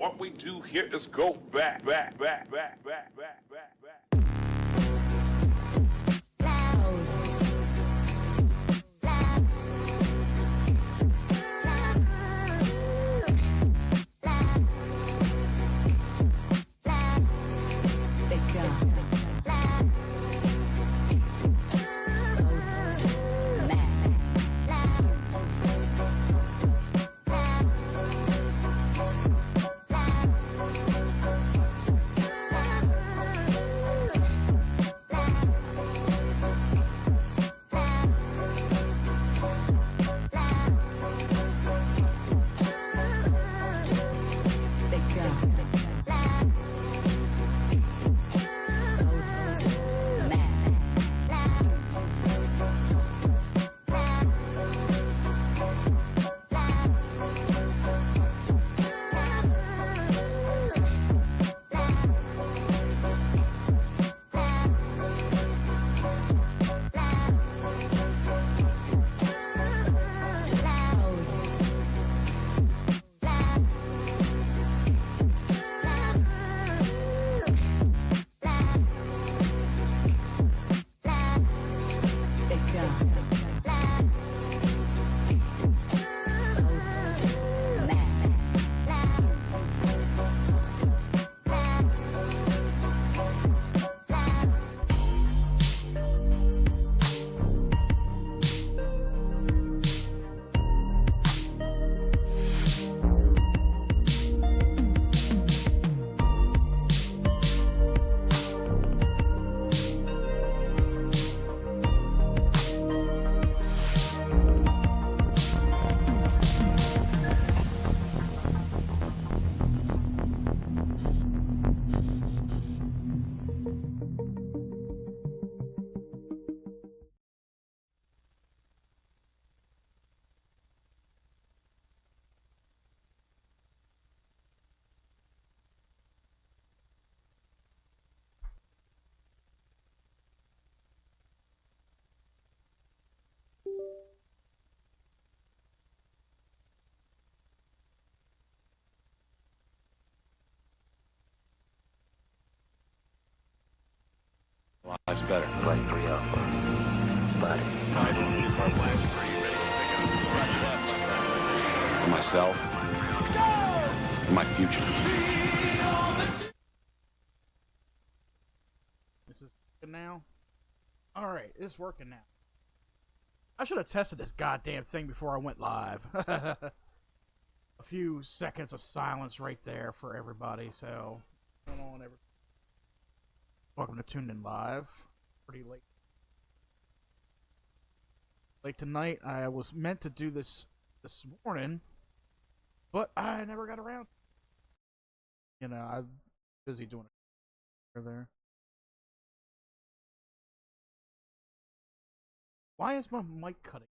What we do here is go back. Life's better. Flight 3 Alpha. Spotted. For myself. For my future. This is working now? Alright, it's working now. I should have tested this goddamn thing before I went live. A few seconds of silence right there for everybody, so... Come on, everybody. Welcome to Tuned In Live. Pretty late. Late tonight. I was meant to do this morning, but I never got around. You know, I'm busy doing it there. Why is my mic cutting?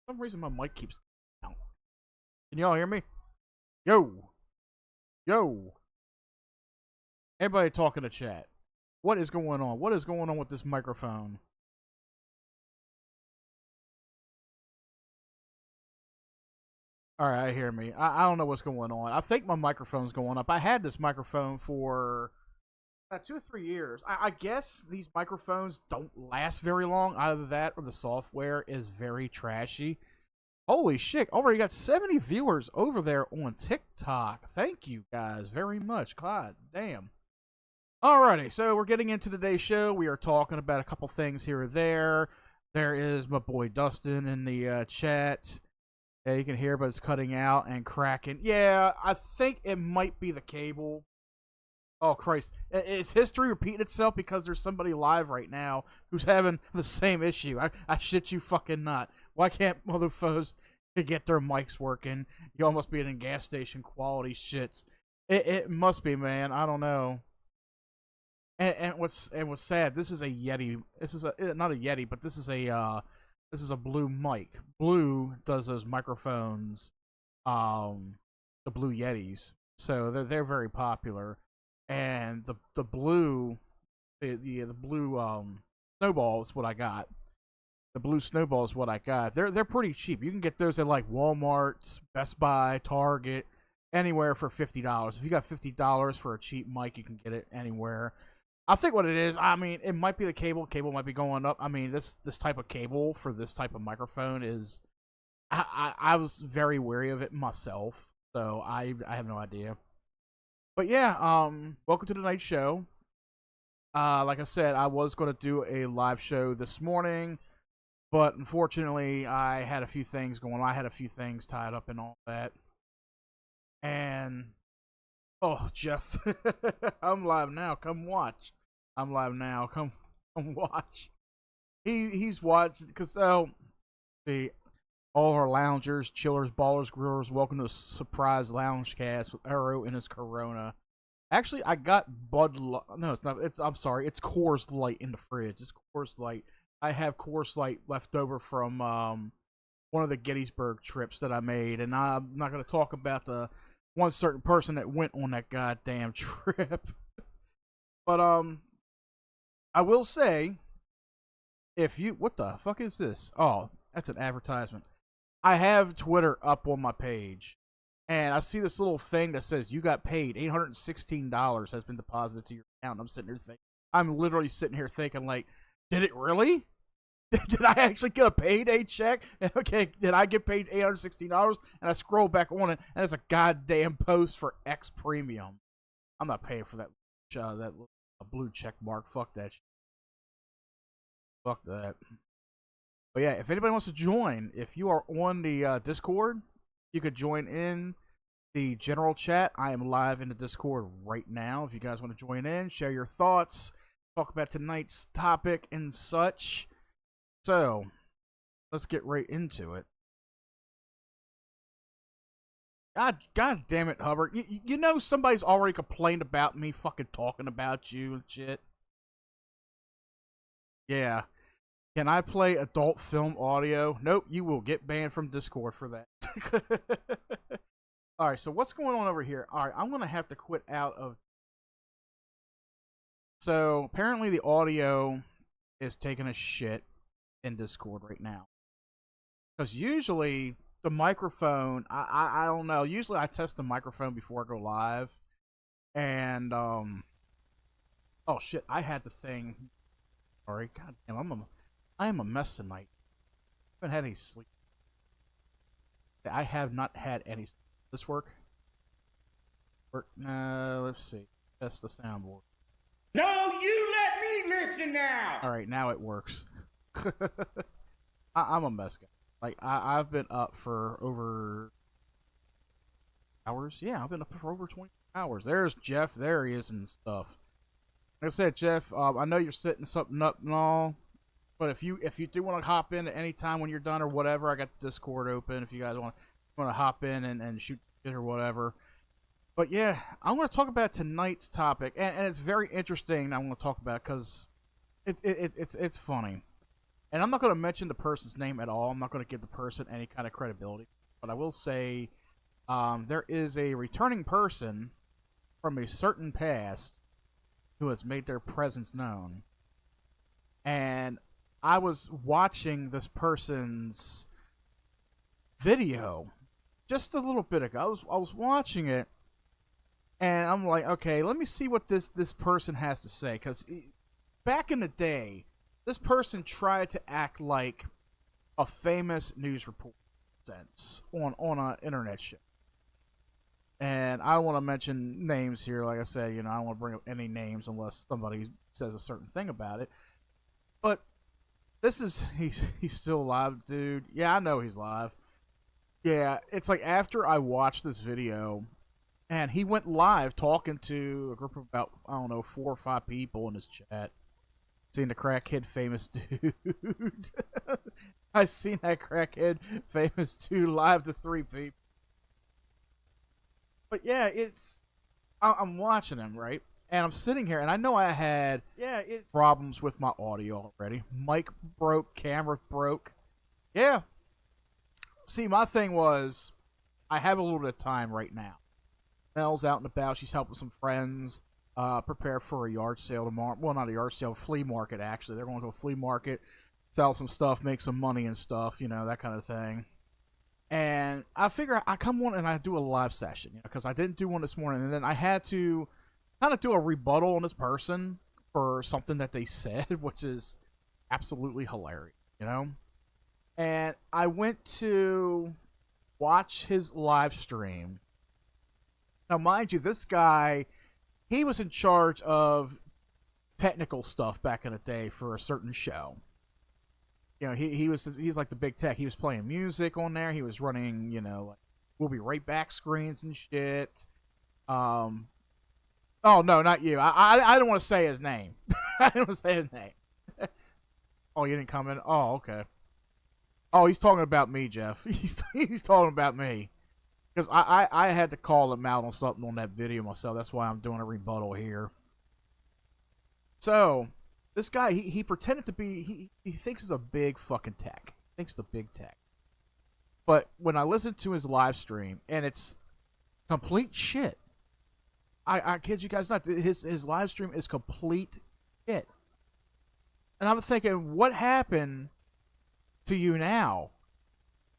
For some reason my mic keeps cutting out. Can y'all hear me? Yo! Yo! Everybody talking to chat. What is going on? What is going on with this microphone? Alright, I hear me. I don't know what's going on. I think my microphone's going up. I had this microphone for about 2 or 3 years. I guess these microphones don't last very long. Either that or the software is very trashy. Holy shit, already got 70 viewers over there on TikTok. Thank you guys very much. God damn. Alrighty, so we're getting into today's show. We are talking about a couple things here or there. There is my boy Dustin in the chat. Yeah, you can hear, but it's cutting out and cracking. Yeah, I think it might be the cable. Oh, Christ. Is history repeating itself because there's somebody live right now who's having the same issue? I shit you fucking not. Why can't motherfuckers get their mics working? Y'all must be in gas station quality shits. It must be, man. I don't know. And what's sad? This is a Yeti. This is not a Yeti, but this is a Blue mic. Blue does those microphones, the Blue Yetis. So they're very popular, and the blue, the blue snowball is what I got. The blue snowball is what I got. They're pretty cheap. You can get those at like Walmart, Best Buy, Target. anywhere for $50. If you got $50 for a cheap mic, you can get it anywhere. I think what it is, I mean, it might be the cable. Cable might be going up. I mean, this type of cable for this type of microphone is. I was very wary of it myself, so I have no idea. But yeah, welcome to the night show. Like I said, I was going to do a live show this morning, but unfortunately, I had a few things going on. I had a few things tied up and all that. And, oh, Jeff, I'm live now. Come watch. I'm live now. Come watch. He's watched, because, see, all our loungers, chillers, ballers, grillers, welcome to the surprise lounge cast with Arrow and his Corona. Actually, I got Bud Light. No, it's not. I'm sorry. It's Coors Light in the fridge. It's Coors Light. I have Coors Light left over from one of the Gettysburg trips that I made, and I'm not going to talk about the one certain person that went on that goddamn trip. But I will say, if you, what the fuck is this? Oh, that's an advertisement. I have Twitter up on my page, and I see this little thing that says you got paid. $816 has been deposited to your account. I'm literally sitting here thinking, like, did it really? Did I actually get a payday check? Okay, did I get paid $816? And I scroll back on it, and it's a goddamn post for X Premium. I'm not paying for that blue check mark. Fuck that shit. Fuck that. But yeah, if anybody wants to join, if you are on the Discord, you could join in the general chat. I am live in the Discord right now. If you guys want to join in, share your thoughts, talk about tonight's topic and such. So, let's get right into it. God damn it, Hubbard. You know somebody's already complained about me fucking talking about you and shit. Yeah. Can I play adult film audio? Nope, you will get banned from Discord for that. Alright, so what's going on over here? Alright, I'm going to have to quit out of... So, apparently the audio is taking a shit in Discord right now. Because usually, the microphone... I don't know. Usually I test the microphone before I go live. And, oh shit, I had the thing... Sorry, goddamn, I am a mess tonight. I haven't had any sleep. I have not had any sleep. Does this work? Let's see. Test the soundboard. No, you let me listen now! Alright, now it works. I'm a mess guy. Like, I've been up for over... hours? Yeah, I've been up for over 20 hours. There's Jeff. There he is and stuff. Like I said, Jeff, I know you're setting something up and all. But if you do want to hop in at any time when you're done or whatever, I got the Discord open if you guys want to hop in and shoot it or whatever. But yeah, I'm going to talk about tonight's topic, and it's very interesting. I'm going to talk about because it's funny, and I'm not going to mention the person's name at all. I'm not going to give the person any kind of credibility, but I will say there is a returning person from a certain past who has made their presence known, and I was watching this person's video just a little bit ago. I was watching it, and I'm like, okay, let me see what this person has to say. Because back in the day, this person tried to act like a famous news reporter sense on an internet show. And I don't want to mention names here. Like I said, I don't want to bring up any names unless somebody says a certain thing about it. But he's still live, dude. Yeah, I know he's live. Yeah, it's like after I watched this video, and he went live talking to a group of about, I don't know, 4 or 5 people in his chat. Seen the crackhead famous dude. I seen that crackhead famous dude live to 3 people. But yeah, I'm watching him, right? And I'm sitting here, and I know I had problems with my audio already. Mic broke, camera broke. Yeah. See, my thing was, I have a little bit of time right now. Mel's out and about. She's helping some friends prepare for a yard sale tomorrow. Well, not a yard sale, a flea market, actually. They're going to a flea market, sell some stuff, make some money and stuff, that kind of thing. And I figure I come on and I do a live session, because I didn't do one this morning, and then I had to kind of do a rebuttal on this person for something that they said, which is absolutely hilarious. And I went to watch his live stream. Now, mind you, this guy, he was in charge of technical stuff back in the day for a certain show. He's like the big tech. He was playing music on there. He was running, like, we'll be right back screens and shit. Oh no, not you. I don't want to say his name. I don't want to say his name. Oh, you didn't comment? Oh, okay. Oh, he's talking about me, Jeff. He's talking about me. Because I had to call him out on something on that video myself. That's why I'm doing a rebuttal here. So, this guy, he pretended to be, he thinks he's a big fucking tech. Thinks it's a big tech. But when I listened to his live stream, and it's complete shit. I kid you guys not, his live stream is complete shit. And I'm thinking, what happened to you now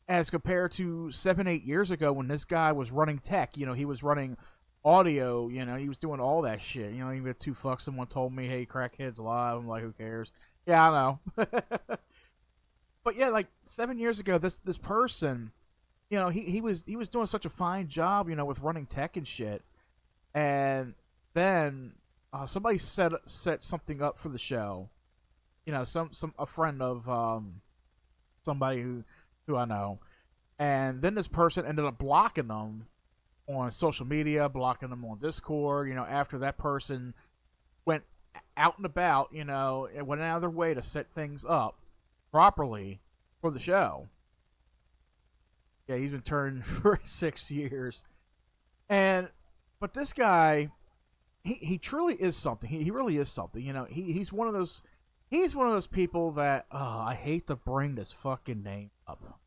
as compared to 7-8 years ago when this guy was running tech? He was running audio, he was doing all that shit. Even 2 fucks, someone told me, hey, Crackhead's alive. I'm like, who cares? Yeah, I know. But yeah, like 7 years ago, this person, he was doing such a fine job, with running tech and shit. And then somebody set something up for the show. A friend of somebody who I know. And then this person ended up blocking them on social media, blocking them on Discord. After that person went out and about, and went out of their way to set things up properly for the show. Yeah, he's been turned for 6 years. But this guy, he truly is something. He really is something. He's one of those people that, I hate to bring this fucking name up.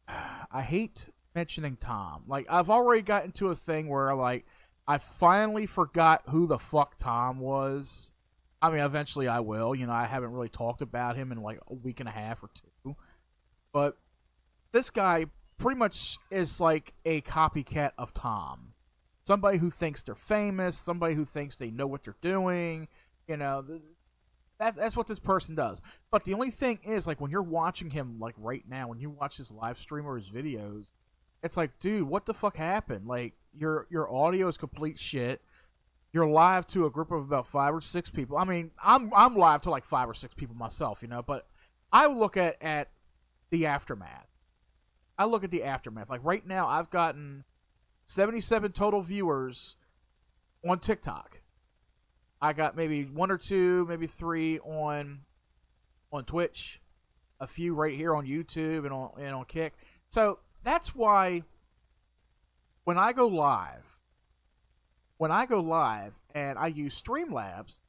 I hate mentioning Tom. Like, I've already gotten to a thing where, like, I finally forgot who the fuck Tom was. I mean, eventually I will. I haven't really talked about him in like a week and a half or 2. But this guy pretty much is like a copycat of Tom. Somebody who thinks they're famous, somebody who thinks they know what they're doing. That's what this person does. But the only thing is, like, when you're watching him, like, right now, when you watch his live stream or his videos, it's like, dude, what the fuck happened? Like, your audio is complete shit. You're live to a group of about 5 or 6 people. I mean, I'm live to like 5 or 6 people myself, but I look at the aftermath. I look at the aftermath. Like, right now, I've gotten 77 total viewers on TikTok. I got maybe 1 or 2, maybe 3 on Twitch, a few right here on YouTube and on Kick. So that's why when I go live and I use Streamlabs,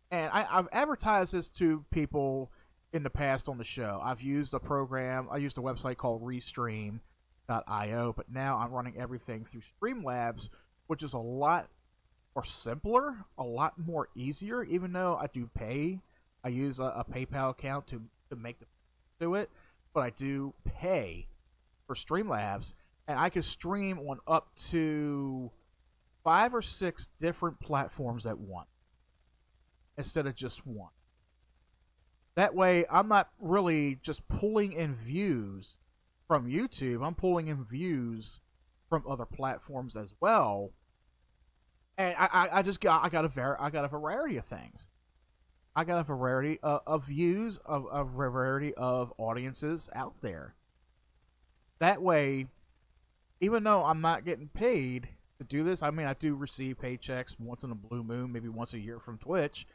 and I've advertised this to people in the past on the show. I've used a program. I used a website called Restream.io, but now I'm running everything through Streamlabs, which is a lot more simpler, a lot more easier, even though I do pay. I use a PayPal account to make do it, but I do pay for Streamlabs, and I can stream on up to 5 or 6 different platforms at once instead of just one. That way, I'm not really just pulling in views from YouTube. I'm pulling in views from other platforms as well. And I got a variety of things. I got a variety of views, a variety of audiences out there. That way, even though I'm not getting paid to do this, I mean, I do receive paychecks once in a blue moon, maybe once a year from Twitch,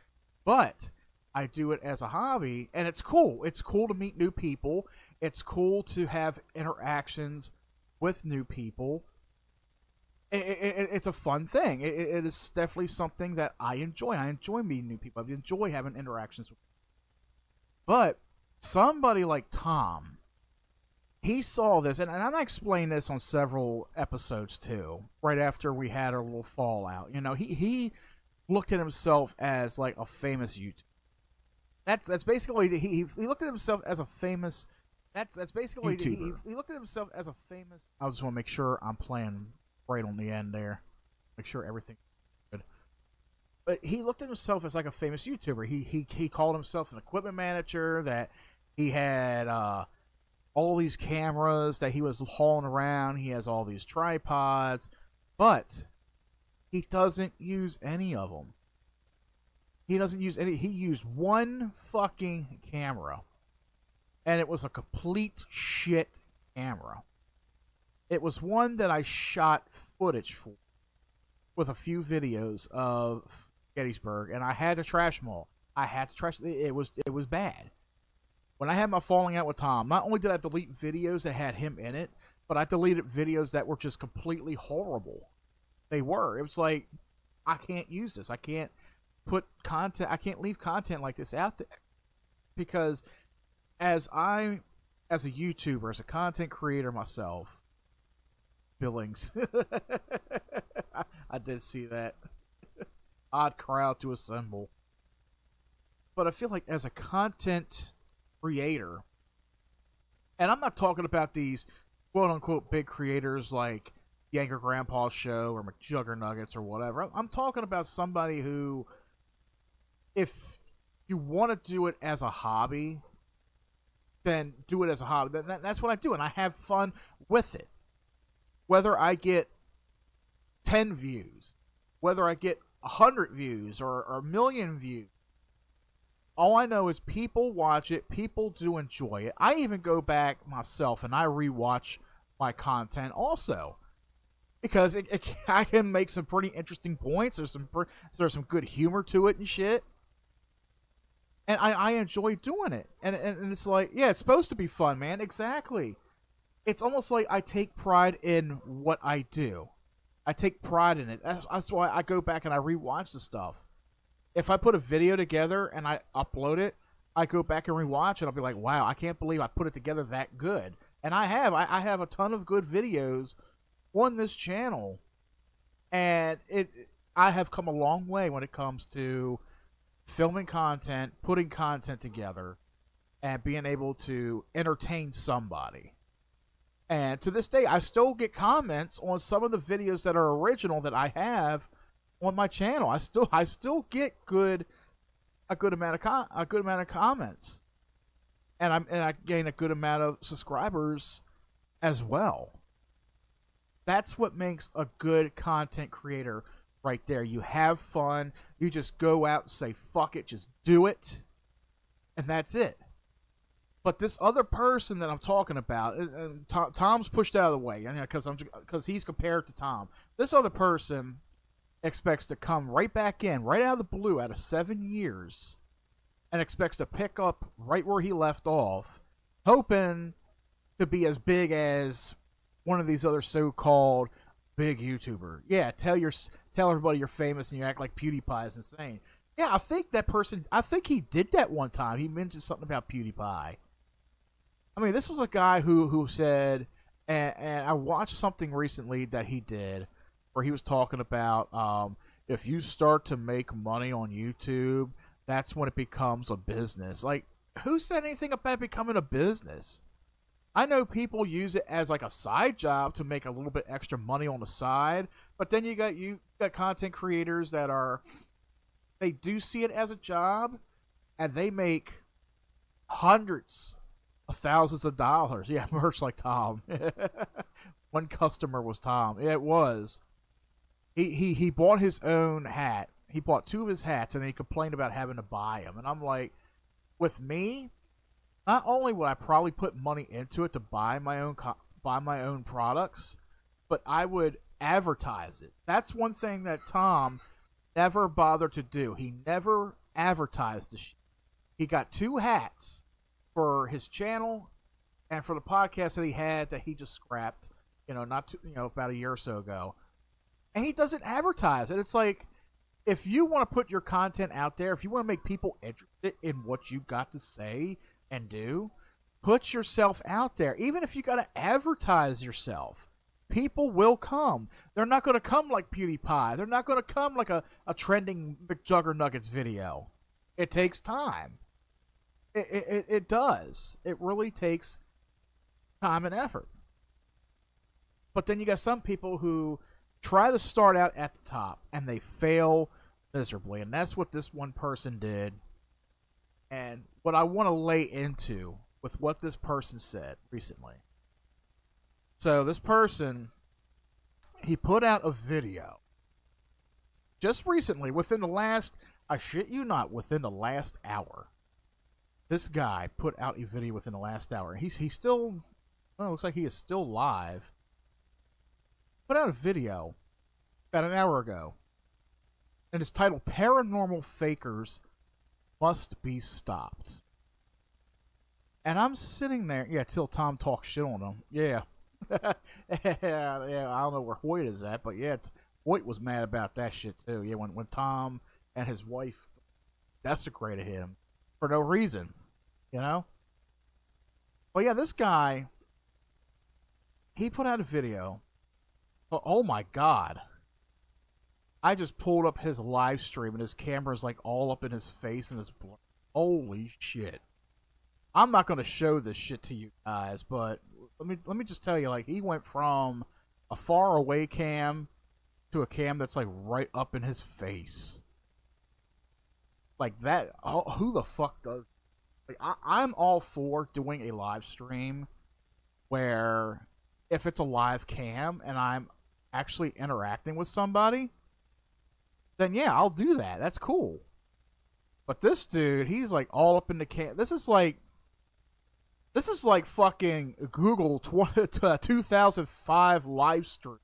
but I do it as a hobby, and it's cool. It's cool to meet new people. It's cool to have interactions with new people. It's a fun thing. It is definitely something that I enjoy. I enjoy meeting new people. I enjoy having interactions with people. But somebody like Tom, he saw this, and I explained this on several episodes too, right after we had our little fallout. He looked at himself as like a famous YouTuber. That's basically, he looked at himself as a famous That's basically YouTuber. he looked at himself as a famous. I just want to make sure I'm playing right on the end there, make sure everything's good. But he looked at himself as like a famous YouTuber. He called himself an equipment manager. That he had all these cameras that he was hauling around. He has all these tripods, but he doesn't use any of them. He doesn't use any. He used one fucking camera. And it was a complete shit camera. It was one that I shot footage for with a few videos of Gettysburg, and I had to trash them all. I had to trash it. It was bad. When I had my falling out with Tom, not only did I delete videos that had him in it, but I deleted videos that were just completely horrible. They were. It was like, I can't use this. I can't put content. I can't leave content like this out there because as a YouTuber, as a content creator myself, Billings, I did see that. Odd crowd to assemble. But I feel like as a content creator, and I'm not talking about these quote-unquote big creators like Younger Grandpa's Show or McJuggernuggets or whatever. I'm talking about somebody who, if you want to do it as a hobby, then do it as a hobby. That's what I do, and I have fun with it. Whether I get 10 views, whether I get 100 views or a million views, all I know is people watch it, people do enjoy it. I even go back myself and I rewatch my content also because I can make some pretty interesting points. There's some good humor to it and shit. And I enjoy doing it. And it's like, yeah, it's supposed to be fun, man. Exactly. It's almost like I take pride in what I do. I take pride in it. That's why I go back and I rewatch the stuff. If I put a video together and I upload it, I go back and rewatch it. I'll be like, wow, I can't believe I put it together that good. And I have. I have a ton of good videos on this channel. And I have come a long way when it comes to filming content, putting content together, and being able to entertain somebody. And to this day, I still get comments on some of the videos that are original that I have on my channel. I still get a good amount of comments, and I gain a good amount of subscribers as well. That's what makes a good content creator right there. You have fun. You just go out and say, fuck it, just do it. And that's it. But this other person that I'm talking about, and Tom's pushed out of the way because he's compared to Tom. This other person expects to come right back in, right out of the blue, out of 7 years, and expects to pick up right where he left off, hoping to be as big as one of these other so-called big YouTuber. Yeah, tell everybody you're famous and you act like PewDiePie is insane. Yeah, I think he did that one time. He mentioned something about PewDiePie. I mean, this was a guy who said, and I watched something recently that he did where he was talking about if you start to make money on YouTube, that's when it becomes a business. Like, who said anything about becoming a business? I know people use it as like a side job to make a little bit extra money on the side, but then you got content creators that they do see it as a job, and they make hundreds of thousands of dollars. Yeah, merch like Tom. One customer was Tom. Yeah, it was. He bought his own hat. He bought 2 of his hats, and he complained about having to buy them. And I'm like, with me, not only would I probably put money into it to buy my own products, but I would advertise it. That's one thing that Tom never bothered to do. He never advertised the shit. He got 2 hats for his channel and for the podcast that he had that he just scrapped, about a year or so ago. And he doesn't advertise it. It's like, if you want to put your content out there, if you want to make people interested in what you got to say and do, put yourself out there. Even if you got to advertise yourself, people will come. They're not going to come like PewDiePie. They're not going to come like a trending McJuggernuggets video. It takes time. It does. It really takes time and effort. But then you got some people who try to start out at the top and they fail miserably. And that's what this one person did. And what I want to lay into with what this person said recently. So this person, he put out a video just recently, within the last, I shit you not, within the last hour. This guy put out a video within the last hour. He's still, well, it looks like he is still live. Put out a video about an hour ago. And it's titled Paranormal Fakers Must Be Stopped. And I'm sitting there, yeah, till Tom talks shit on him. Yeah. Yeah, I don't know where Hoyt is at, but yeah, Hoyt was mad about that shit too. Yeah, when Tom and his wife desecrated him for no reason, you know? But yeah, this guy, he put out a video. Oh my god. I just pulled up his live stream and his camera's like all up in his face and it's blurry. Holy shit. I'm not going to show this shit to you guys, but let me just tell you, like, he went from a far away cam to a cam that's like right up in his face. Like that, oh, who the fuck does? Like, I'm all for doing a live stream where if it's a live cam and I'm actually interacting with somebody, then yeah, I'll do that. That's cool. But this dude, he's like all up in the cam. This is like fucking Google 2005 live stream.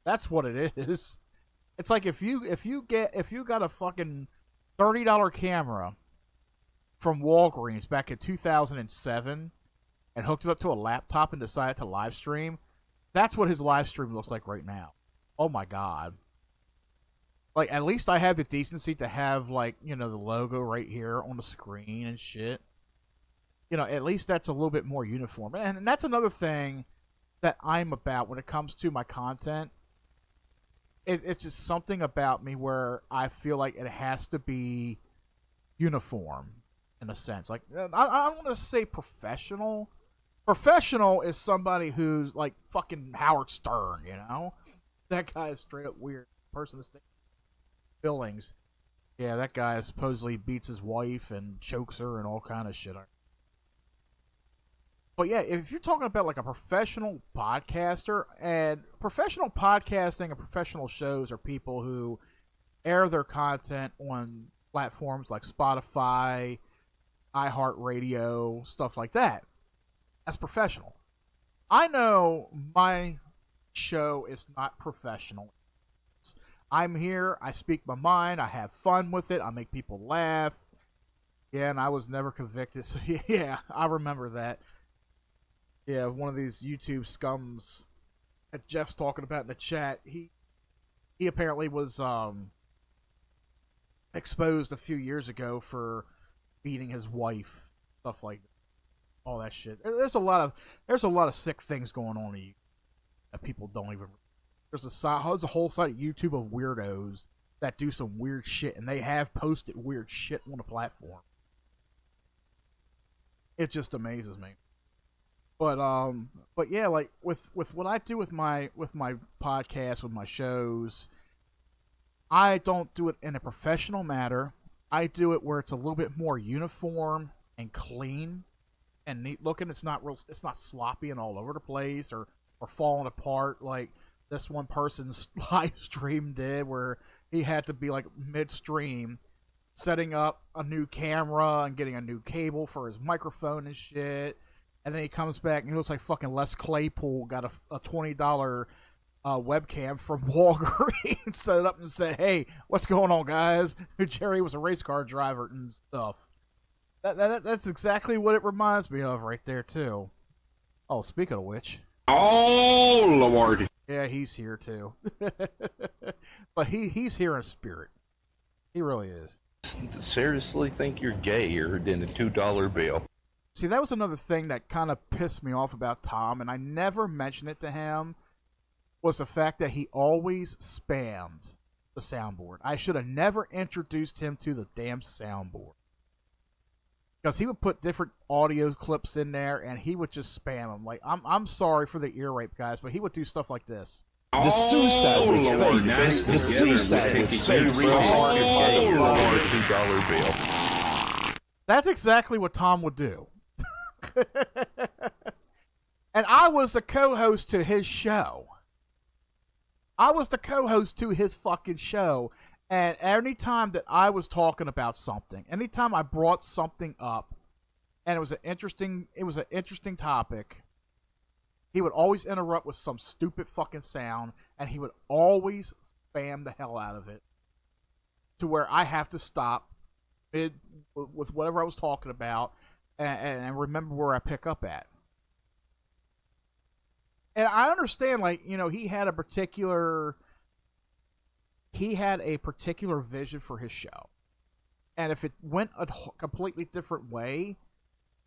That's what it is. It's like if you got a fucking $30 camera from Walgreens back in 2007 and hooked it up to a laptop and decided to live stream, that's what his live stream looks like right now. Oh my god. Like, at least I have the decency to have, like, you know, the logo right here on the screen and shit. You know, at least that's a little bit more uniform. And that's another thing that I'm about when it comes to my content. It's just something about me where I feel like it has to be uniform, in a sense. Like, I don't want to say professional. Professional is somebody who's, like, fucking Howard Stern, you know? That guy is straight up weird. Person to stay Billings. Yeah, that guy supposedly beats his wife and chokes her and all kind of shit. But yeah, if you're talking about like a professional podcaster, and professional podcasting and professional shows are people who air their content on platforms like Spotify, iHeartRadio, stuff like that. That's professional. I know my show is not professional. I'm here, I speak my mind, I have fun with it, I make people laugh. Yeah, and I was never convicted, so yeah, I remember that. Yeah, one of these YouTube scums that Jeff's talking about in the chat, he apparently was exposed a few years ago for beating his wife, stuff like that. All that shit. There's a lot of sick things going on in you that people don't even. There's a whole site of YouTube of weirdos that do some weird shit, and they have posted weird shit on the platform. It just amazes me. But yeah, like with what I do with my podcast, with my shows, I don't do it in a professional manner. I do it where it's a little bit more uniform and clean and neat looking. It's not sloppy and all over the place or falling apart like this one person's live stream did, where he had to be like midstream setting up a new camera and getting a new cable for his microphone and shit. And then he comes back and he looks like fucking Les Claypool got a $20 webcam from Walgreens, set it up and said, "Hey, what's going on, guys?" Jerry was a race car driver and stuff. That's exactly what it reminds me of right there, too. Oh, speaking of which. Oh, Lord. Yeah, he's here too. But he's here in spirit. He really is. Seriously think you're gayer than a $2 bill. See, that was another thing that kind of pissed me off about Tom, and I never mentioned it to him, was the fact that he always spammed the soundboard. I should have never introduced him to the damn soundboard. because he would put different audio clips in there, and he would just spam them. Like, I'm sorry for the ear rape, guys, but he would do stuff like this. The suicide was fake. The suicide was fake. Oh, Lord. $2 bill. That's exactly what Tom would do. And I was the co-host to his show. I was the co-host to his fucking show. And anytime that I was talking about something, anytime I brought something up, and it was an interesting topic, he would always interrupt with some stupid fucking sound, and he would always spam the hell out of it, to where I have to stop with whatever I was talking about and remember where I pick up at. And I understand, like, you know, he had a particular vision for his show. And if it went a completely different way,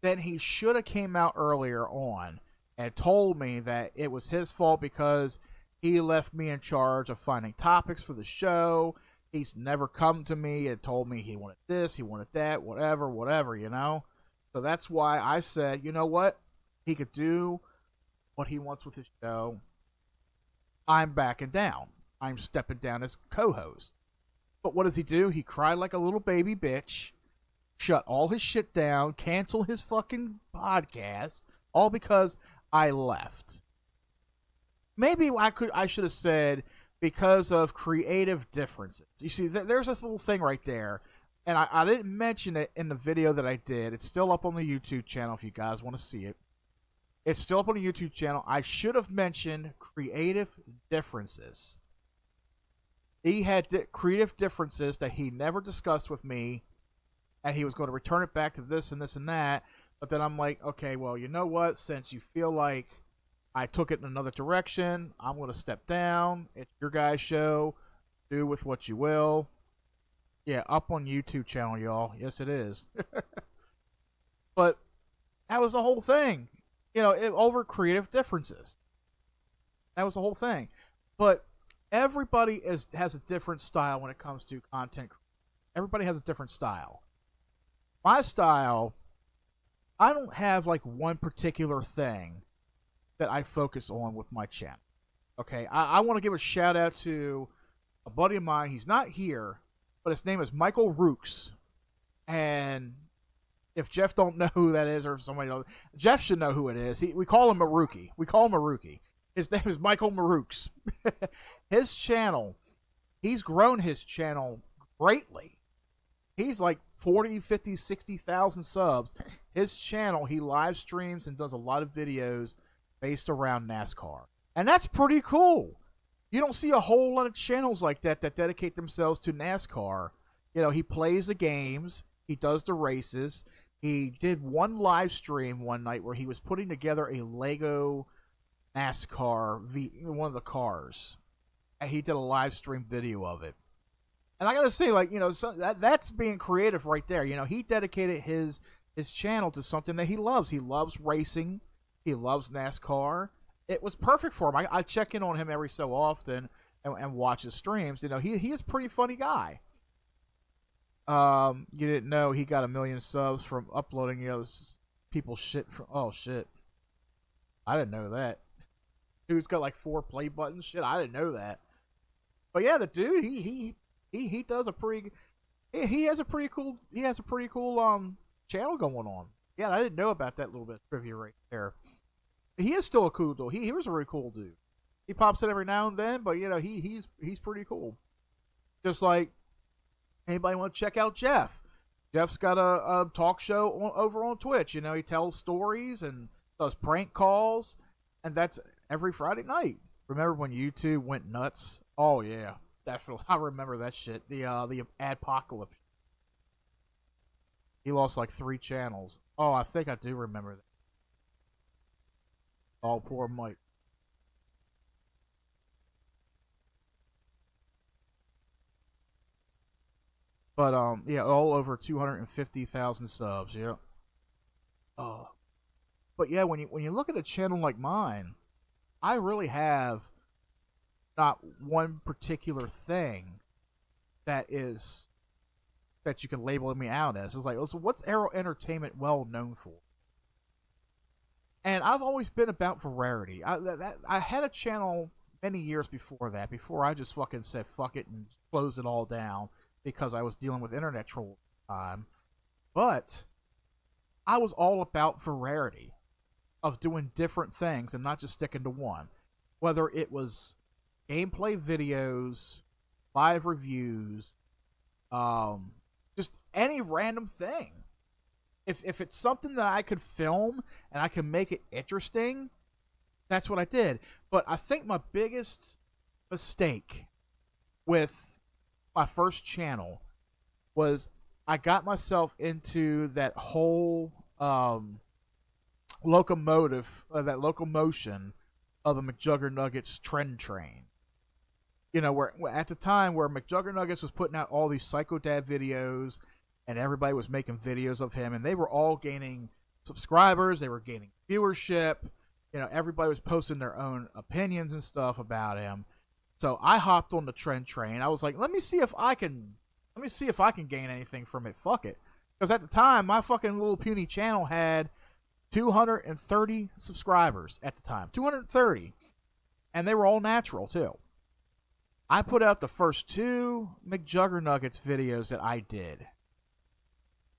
then he should have came out earlier on and told me that it was his fault because he left me in charge of finding topics for the show. He's never come to me and told me he wanted this, he wanted that, whatever, you know? So that's why I said, you know what? He could do what he wants with his show. I'm backing down. I'm stepping down as co-host. But what does he do? He cried like a little baby bitch, shut all his shit down, cancel his fucking podcast, all because I left. Maybe I should have said because of creative differences. You see, there's a little thing right there, and I didn't mention it in the video that I did. It's still up on the YouTube channel if you guys want to see it. It's still up on the YouTube channel. I should have mentioned creative differences. He had creative differences that he never discussed with me, and he was going to return it back to this and this and that. But then I'm like, okay, well, you know what? Since you feel like I took it in another direction, I'm going to step down. It's your guys' show. Do with what you will. Yeah, up on YouTube channel, y'all. Yes, it is. But that was the whole thing. You know, over creative differences. That was the whole thing. But everybody has a different style when it comes to content. Everybody has a different style. My style, I don't have like one particular thing that I focus on with my channel. Okay, I want to give a shout out to a buddy of mine. He's not here, but his name is Michael Rooks. And if Jeff don't know who that is, or somebody else, Jeff should know who it is. We call him Maruki. His name is Michael Marooks. His channel, he's grown his channel greatly. He's like 40, 50, 60,000 subs. His channel, he live streams and does a lot of videos based around NASCAR. And that's pretty cool. You don't see a whole lot of channels like that dedicate themselves to NASCAR. You know, he plays the games. He does the races. He did one live stream one night where he was putting together a Lego NASCAR one of the cars, and he did a live stream video of it. And I gotta say, like, you know, that's being creative right there. You know, he dedicated his channel to something that he loves. He loves racing. He loves NASCAR. It was perfect for him. I check in on him every so often and watch his streams. You know, he is a pretty funny guy. You didn't know he got 1 million subs from uploading, you know, people's shit from. Oh shit, I didn't know that. Dude's got like 4 play buttons. Shit, I didn't know that. But yeah, the dude, he does a pretty. He has a pretty cool channel going on. Yeah, I didn't know about that little bit of trivia right there. He is still a cool dude. He was a really cool dude. He pops in every now and then, but you know, he's pretty cool. Just like. Anybody want to check out Jeff? Jeff's got a talk show over on Twitch. You know, he tells stories and does prank calls, and that's every Friday night. Remember when YouTube went nuts? Oh yeah, definitely. I remember that shit. The Adpocalypse. He lost like 3 channels. Oh, I think I do remember that. Oh, poor Mike. But yeah, all over 250,000 subs. Yeah. But yeah, when you look at a channel like mine, I really have not one particular thing that is that you can label me out as. It's like, so what's Arrow Entertainment well known for? And I've always been about variety. I had a channel many years before that, before I just fucking said fuck it and closed it all down because I was dealing with internet trolls at the time. But I was all about variety of doing different things and not just sticking to one. Whether it was gameplay videos, live reviews, just any random thing. If it's something that I could film and I can make it interesting, that's what I did. But I think my biggest mistake with my first channel was I got myself into that whole locomotion of the McJuggernuggets trend train. You know, where at the time where McJuggernuggets was putting out all these Psycho Dad videos, and everybody was making videos of him, and they were all gaining subscribers, they were gaining viewership. You know, everybody was posting their own opinions and stuff about him. So I hopped on the trend train. I was like, let me see if I can gain anything from it. Fuck it. Because at the time, my fucking little puny channel had 230 subscribers at the time. 230. And they were all natural, too. I put out the first 2 McJuggernuggets videos that I did.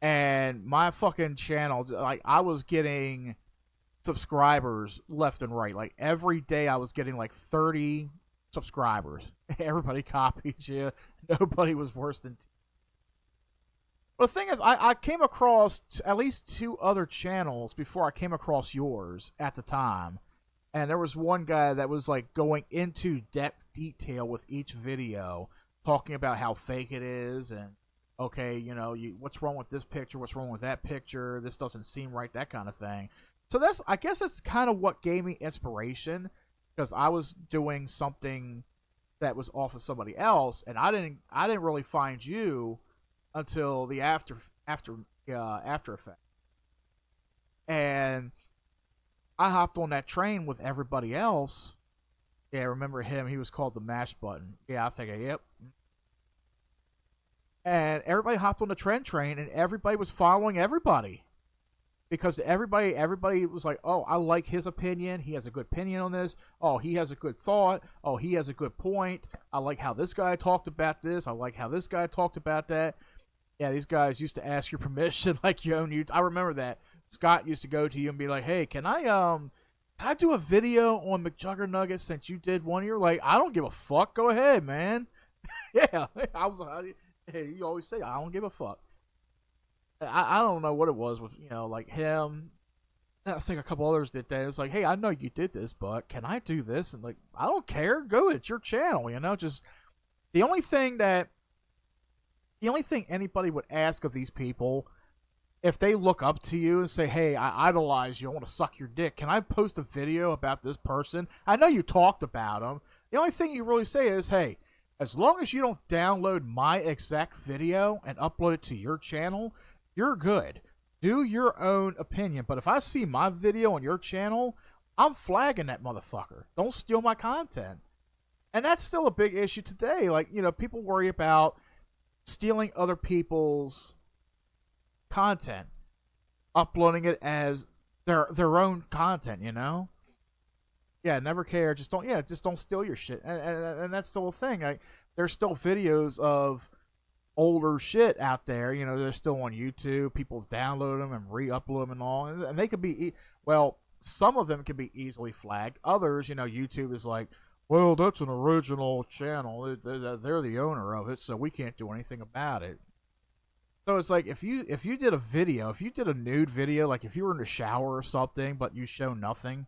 And my fucking channel, like, I was getting subscribers left and right. Like, every day I was getting, like, 30 subscribers. Everybody copied you. Nobody was worse than... But the thing is, I came across at least 2 other channels before I came across yours at the time. And there was one guy that was, like, going into detail with each video, talking about how fake it is, and, okay, you know, what's wrong with this picture, what's wrong with that picture, this doesn't seem right, that kind of thing. So I guess that's kind of what gave me inspiration, because I was doing something that was off of somebody else, and I didn't really find you until the After Effects. And I hopped on that train with everybody else. Yeah, remember him? He was called the Mash Button. Yeah, I think, yep. And everybody hopped on the trend train, and everybody was following everybody. Because everybody was like, oh, I like his opinion. He has a good opinion on this. Oh, he has a good thought. Oh, he has a good point. I like how this guy talked about this. I like how this guy talked about that. Yeah, these guys used to ask your permission like you own you. I remember that. Scott used to go to you and be like, hey, can I do a video on McJuggernuggets since you did one? You're like, I don't give a fuck. Go ahead, man. Yeah, I was like, hey, you always say, I don't give a fuck. I don't know what it was with, you know, like him. I think a couple others did that. It was like, hey, I know you did this, but can I do this? And like, I don't care. Go, it's your channel, you know. Just the only thing anybody would ask of these people, if they look up to you and say, hey, I idolize you, I want to suck your dick, can I post a video about this person? I know you talked about them. The only thing you really say is, hey, as long as you don't download my exact video and upload it to your channel, you're good. Do your own opinion. But if I see my video on your channel, I'm flagging that motherfucker. Don't steal my content. And that's still a big issue today. Like, you know, people worry about stealing other people's content, uploading it as their own content, you know? Yeah, never care. Just don't steal your shit. And that's the whole thing. Like, there's still videos of older shit out there, you know, they're still on YouTube. People download them and re-upload them and all, and they could be, well, some of them can be easily flagged. Others, you know, YouTube is like, well, that's an original channel. They're the owner of it, so we can't do anything about it. So it's like, if you did a video, if you did a nude video, like if you were in the shower or something, but you show nothing,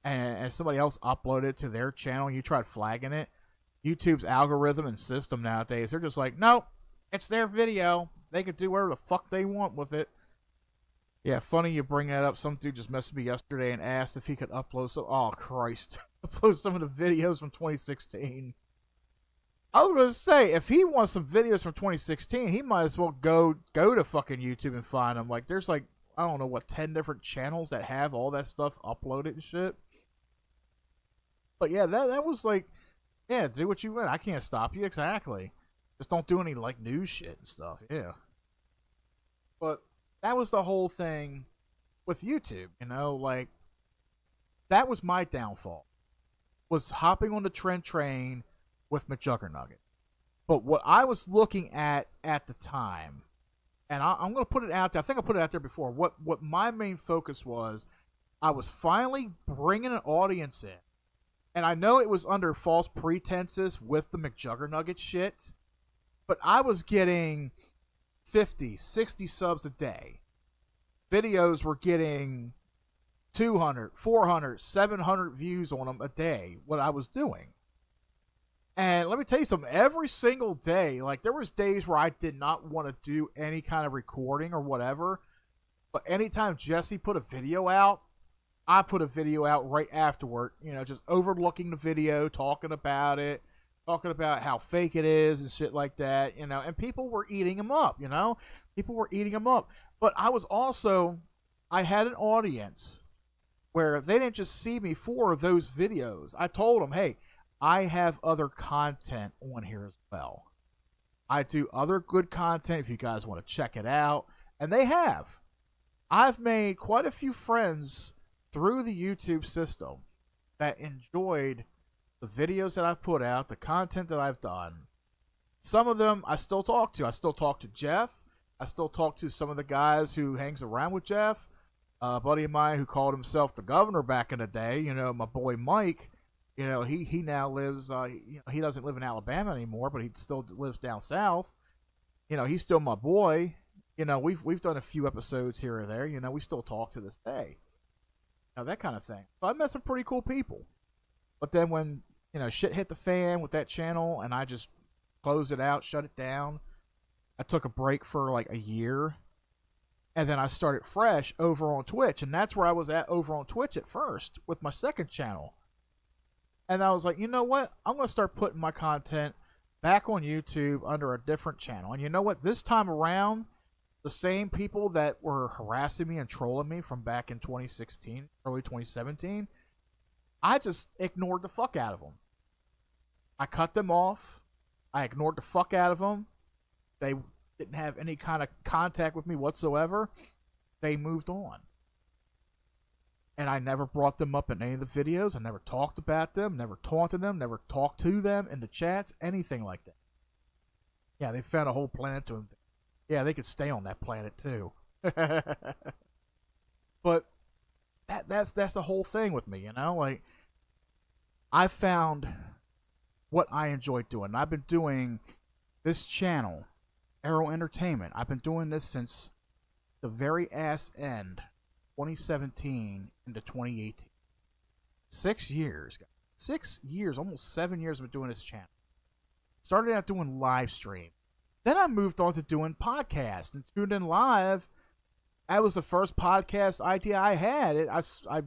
and somebody else uploaded it to their channel and you tried flagging it, YouTube's algorithm and system nowadays, they're just like, nope, it's their video. They can do whatever the fuck they want with it. Yeah, funny you bring that up. Some dude just messaged me yesterday and asked if he could upload some... Oh, Christ. Upload some of the videos from 2016. I was going to say, if he wants some videos from 2016, he might as well go to fucking YouTube and find them. Like, there's like, I don't know, what, 10 different channels that have all that stuff uploaded and shit. But yeah, that was like, yeah, do what you want. I can't stop you. Exactly. Just don't do any, like, news shit and stuff. Yeah. But that was the whole thing with YouTube, you know, like that was my downfall. Was hopping on the trend train with McJuggerNugget. But what I was looking at the time, and I'm going to put it out there. I think I put it out there before. What my main focus was, I was finally bringing an audience in. And I know it was under false pretenses with the McJuggerNugget shit, but I was getting 50, 60 subs a day. Videos were getting 200, 400, 700 views on them a day, what I was doing. And let me tell you something, every single day, like there was days where I did not want to do any kind of recording or whatever, but anytime Jesse put a video out, I put a video out right afterward, you know, just overlooking the video, talking about it, talking about how fake it is and shit like that, you know, and people were eating them up, you know, people were eating them up. But I was also, I had an audience where they didn't just see me for those videos. I told them, hey, I have other content on here as well. I do other good content if you guys want to check it out. And they have. I've made quite a few friends through the YouTube system that enjoyed the videos that I've put out, the content that I've done. Some of them I still talk to. I still talk to Jeff. I still talk to some of the guys who hangs around with Jeff. A buddy of mine who called himself the governor back in the day, you know, my boy Mike, you know, he now lives, he doesn't live in Alabama anymore, but he still lives down south. You know, he's still my boy. You know, we've done a few episodes here or there. You know, we still talk to this day. You know, that kind of thing. So I met some pretty cool people. But then when, you know, shit hit the fan with that channel and I just closed it out, shut it down, I took a break for like a year. And then I started fresh over on Twitch. And that's where I was at over on Twitch at first with my second channel. And I was like, you know what? I'm going to start putting my content back on YouTube under a different channel. And you know what? This time around, the same people that were harassing me and trolling me from back in 2016, early 2017, I just ignored the fuck out of them. I cut them off. I ignored the fuck out of them. They didn't have any kind of contact with me whatsoever. They moved on. And I never brought them up in any of the videos. I never talked about them, never taunted them, never talked to them in the chats, anything like that. Yeah, they found a whole planet to them. Yeah, they could stay on that planet too. But that's the whole thing with me, you know? Like, I found what I enjoy doing. I've been doing this channel, Arrow Entertainment. I've been doing this since the very ass end, 2017 into 2018. 6 years. 6 years, almost 7 years I've been doing this channel. Started out doing live stream. Then I moved on to doing podcasts and tuned in live. That was the first podcast idea I had. I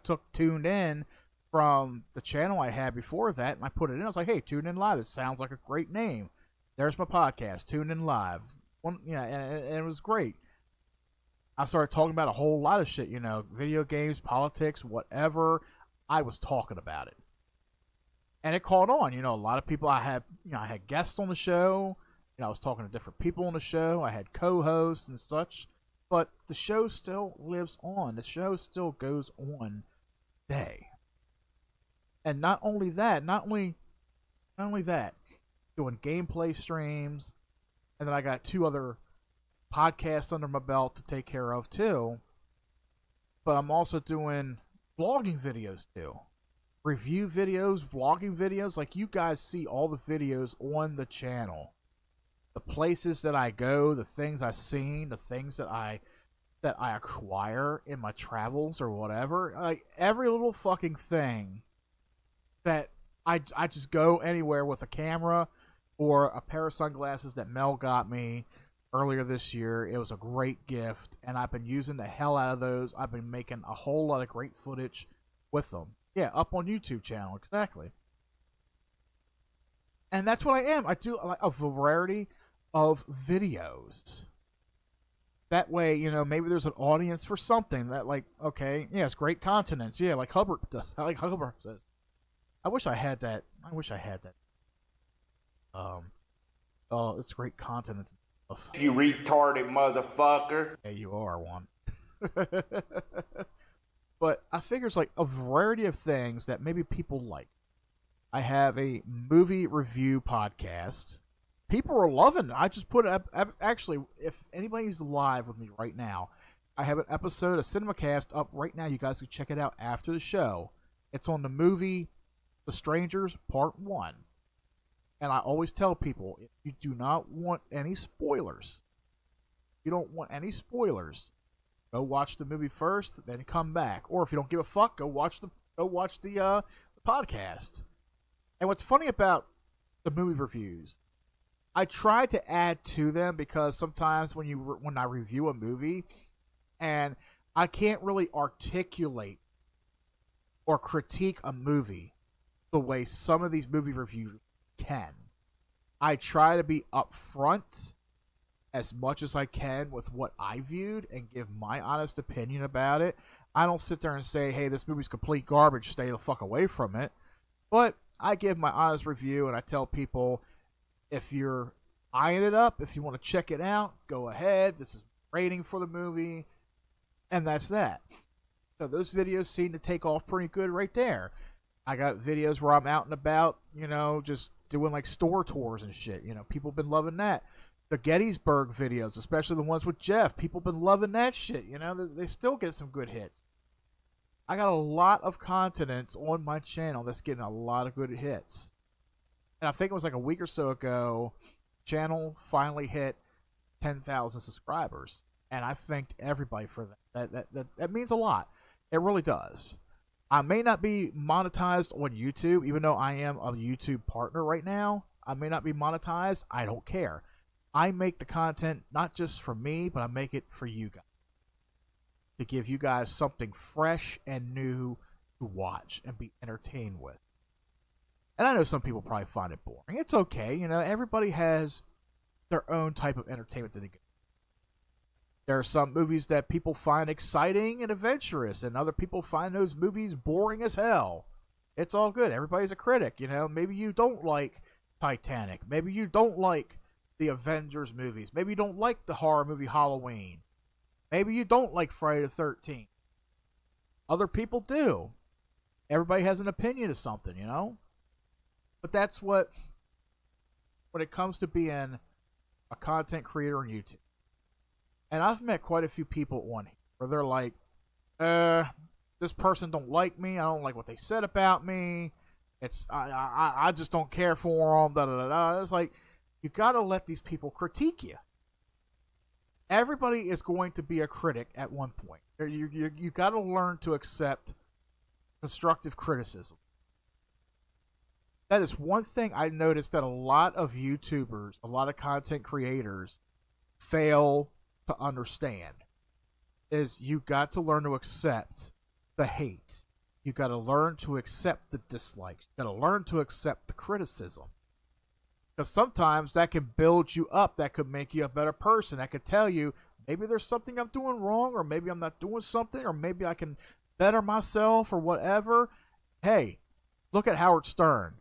took tuned in from the channel I had before that, and I put it in. I was like, hey, Tune In Live. It sounds like a great name. There's my podcast, Tune In Live. And it was great. I started talking about a whole lot of shit, you know, video games, politics, whatever. I was talking about it. And it caught on. You know, a lot of people I had guests on the show. You know, I was talking to different people on the show. I had co-hosts and such. But the show still lives on. The show still goes on today. And not only that, doing gameplay streams, and then I got 2 other podcasts under my belt to take care of too. But I'm also doing vlogging videos too. Review videos, vlogging videos. Like, you guys see all the videos on the channel. The places that I go, the things I've seen, the things that I acquire in my travels or whatever. Like, every little fucking thing that I just go anywhere with a camera or a pair of sunglasses that Mel got me earlier this year. It was a great gift, and I've been using the hell out of those. I've been making a whole lot of great footage with them. Yeah, up on YouTube channel, exactly. And that's what I am. I do a variety of videos. That way, you know, maybe there's an audience for something that, like, okay, yeah, it's great continents. Yeah, like Hubbard does. Like Hubbard says. I wish I had that. Oh, it's great continents. You retarded motherfucker. Yeah, you are one. But I figure it's like a variety of things that maybe people like. I have a movie review podcast. People are loving it. I just put it up. Actually, if anybody's live with me right now, I have an episode of CinemaCast up right now. You guys can check it out after the show. It's on the movie The Strangers Part 1. And I always tell people, if you do not want any spoilers, go watch the movie first, then come back. Or if you don't give a fuck, go watch the podcast. And what's funny about the movie reviews, I try to add to them because sometimes when I review a movie and I can't really articulate or critique a movie the way some of these movie reviews can. I try to be upfront as much as I can with what I viewed and give my honest opinion about it. I don't sit there and say, hey, this movie's complete garbage, stay the fuck away from it. But I give my honest review and I tell people, if you're eyeing it up, if you want to check it out, go ahead. This is rating for the movie. And that's that. So those videos seem to take off pretty good right there. I got videos where I'm out and about, just doing like store tours and shit. People have been loving that. The Gettysburg videos, especially the ones with Jeff, people have been loving that shit. They still get some good hits. I got a lot of content on my channel that's getting a lot of good hits. And I think it was like a week or so ago, channel finally hit 10,000 subscribers. And I thanked everybody for that. That means a lot. It really does. I may not be monetized on YouTube, even though I am a YouTube partner right now. I may not be monetized. I don't care. I make the content not just for me, but I make it for you guys. To give you guys something fresh and new to watch and be entertained with. And I know some people probably find it boring. It's okay. Everybody has their own type of entertainment that they get. There are some movies that people find exciting and adventurous, and other people find those movies boring as hell. It's all good. Everybody's a critic, Maybe you don't like Titanic. Maybe you don't like the Avengers movies. Maybe you don't like the horror movie Halloween. Maybe you don't like Friday the 13th. Other people do. Everybody has an opinion of something, But that's when it comes to being a content creator on YouTube. And I've met quite a few people on here where they're like, this person don't like me. I don't like what they said about me. I just don't care for them. Da da da. It's like, you got to let these people critique you. Everybody is going to be a critic at one point. You got to learn to accept constructive criticism. That is one thing I noticed that a lot of YouTubers, a lot of content creators fail to understand. Is you got to learn to accept the hate. You got to learn to accept the dislikes. You got to learn to accept the criticism. Because sometimes that can build you up. That could make you a better person. That could tell you, maybe there's something I'm doing wrong, or maybe I'm not doing something, or maybe I can better myself, or whatever. Hey, look at Howard Stern.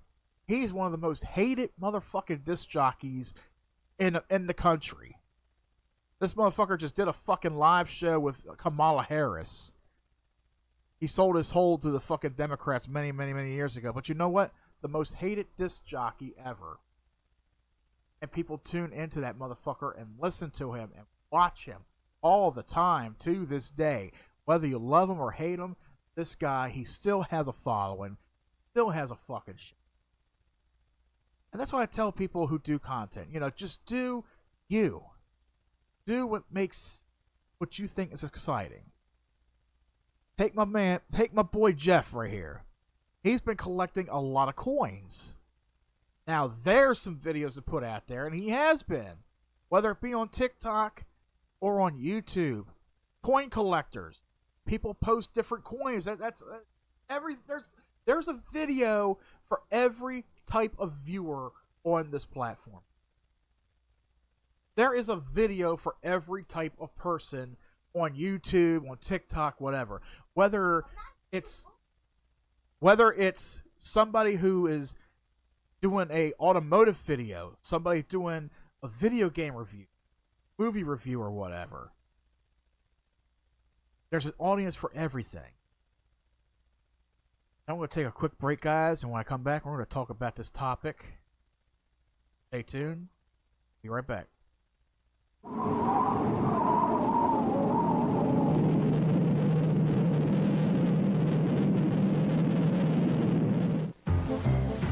He's one of the most hated motherfucking disc jockeys in the country. This motherfucker just did a fucking live show with Kamala Harris. He sold his soul to the fucking Democrats many, many, many years ago. But you know what? The most hated disc jockey ever. And people tune into that motherfucker and listen to him and watch him all the time to this day. Whether you love him or hate him, this guy, he still has a following, still has a fucking shit. And that's why I tell people who do content, just do you. Do what you think is exciting. Take my boy Jeff right here. He's been collecting a lot of coins. Now, there's some videos to put out there, and he has been. Whether it be on TikTok or on YouTube. Coin collectors. People post different coins. There's a video for every type of viewer on this platform. There is a video for every type of person on YouTube, on TikTok, whatever. Whether it's somebody who is doing a automotive video, somebody doing a video game review, movie review or whatever. There's an audience for everything. I'm going to take a quick break, guys, and when I come back, we're going to talk about this topic. Stay tuned. Be right back.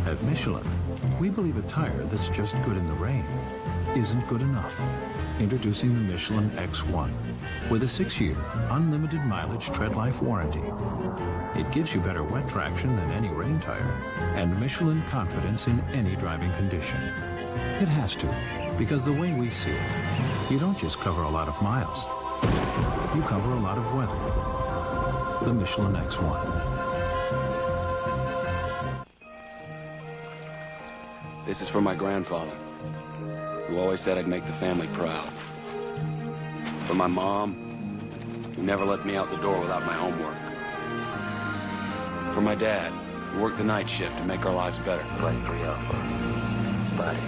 At Michelin, we believe a tire that's just good in the rain isn't good enough. Introducing the Michelin X1 with a 6-year, unlimited mileage tread life warranty. It gives you better wet traction than any rain tire and Michelin confidence in any driving condition. It has to, because the way we see it, you don't just cover a lot of miles, you cover a lot of weather. The Michelin X1. This is for my grandfather, who always said I'd make the family proud. For my mom, who never let me out the door without my homework. For my dad, who worked the night shift to make our lives better. Flight 3 Alpha. Spotted.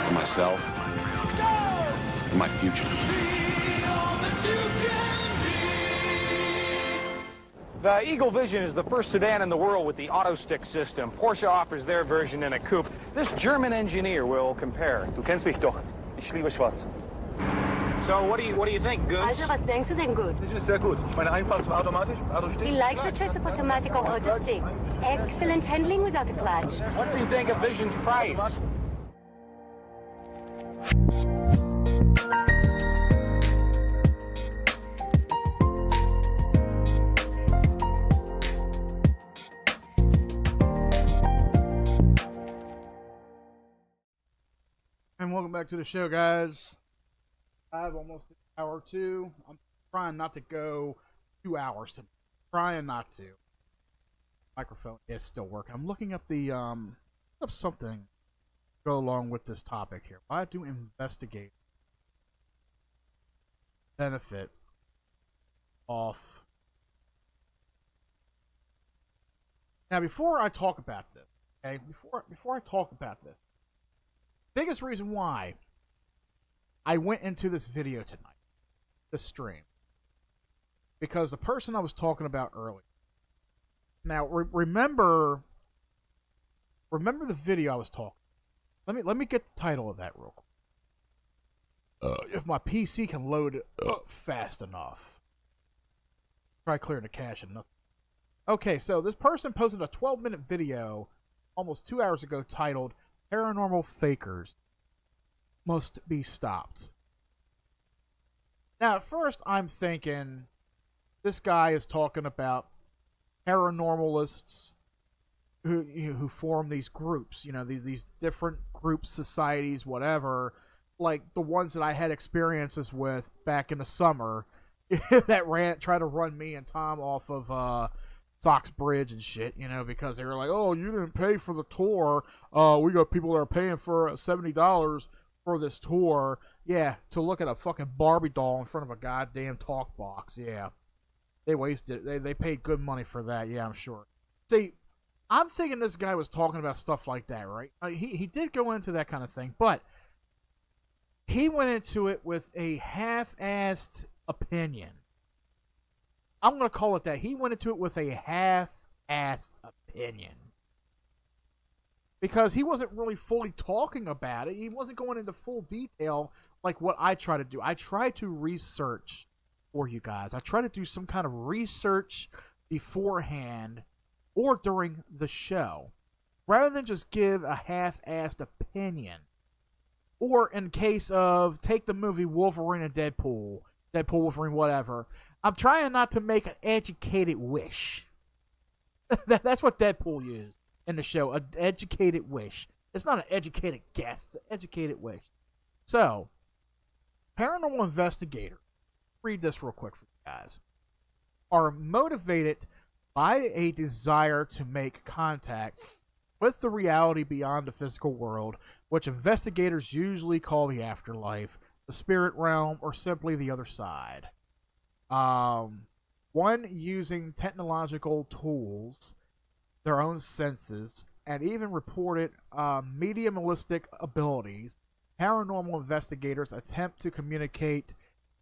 For myself. For my future. The Eagle Vision is the first sedan in the world with the auto stick system. Porsche offers their version in a coupe. This German engineer will compare. Du kennst mich doch. Ich liebe schwarz. So what do you think, Goods? Also, was denkst du denn, gut? Das ist sehr gut. Meine Einfahrt zum automatisch. He likes the choice of automatic or auto stick. Excellent handling without a clutch. What's he think of Vision's price? And welcome back to the show, guys. I have almost an hour or two. I'm trying not to go 2 hours. I'm trying not to. Microphone is still working. I'm looking up the up something to go along with this topic here. Why do investigate benefit off? Now, before I talk about this, okay, before I talk about this, biggest reason why I went into this video tonight, this stream, because the person I was talking about earlier. Now, remember the video I was talking. Let me get the title of that real quick. If my PC can load it up fast enough. Try clearing the cache and nothing. Okay, so this person posted a 12-minute video almost 2 hours ago titled Paranormal Fakers Must Be Stopped. Now, at first, I'm thinking this guy is talking about paranormalists who form these groups, these different groups, societies, whatever, like the ones that I had experiences with back in the summer that tried to run me and Tom off of Sox Bridge and shit, because they were like, oh, you didn't pay for the tour. We got people that are paying for $70 for this tour. Yeah, to look at a fucking Barbie doll in front of a goddamn talk box. Yeah. They wasted it. They paid good money for that. Yeah, I'm sure. See, I'm thinking this guy was talking about stuff like that, right? He did go into that kind of thing, but he went into it with a half-assed opinion. I'm going to call it that. He went into it with a half-assed opinion. Because he wasn't really fully talking about it. He wasn't going into full detail like what I try to do. I try to research for you guys. I try to do some kind of research beforehand or during the show. Rather than just give a half-assed opinion. Or in case of, take the movie Wolverine and Deadpool, Wolverine, whatever. I'm trying not to make an educated wish. That's what Deadpool used in the show, an educated wish. It's not an educated guess, it's an educated wish. So, paranormal investigators, read this real quick for you guys, are motivated by a desire to make contact with the reality beyond the physical world, which investigators usually call the afterlife, the spirit realm, or simply the other side. One, using technological tools, their own senses, and even reported mediumistic abilities. Paranormal investigators attempt to communicate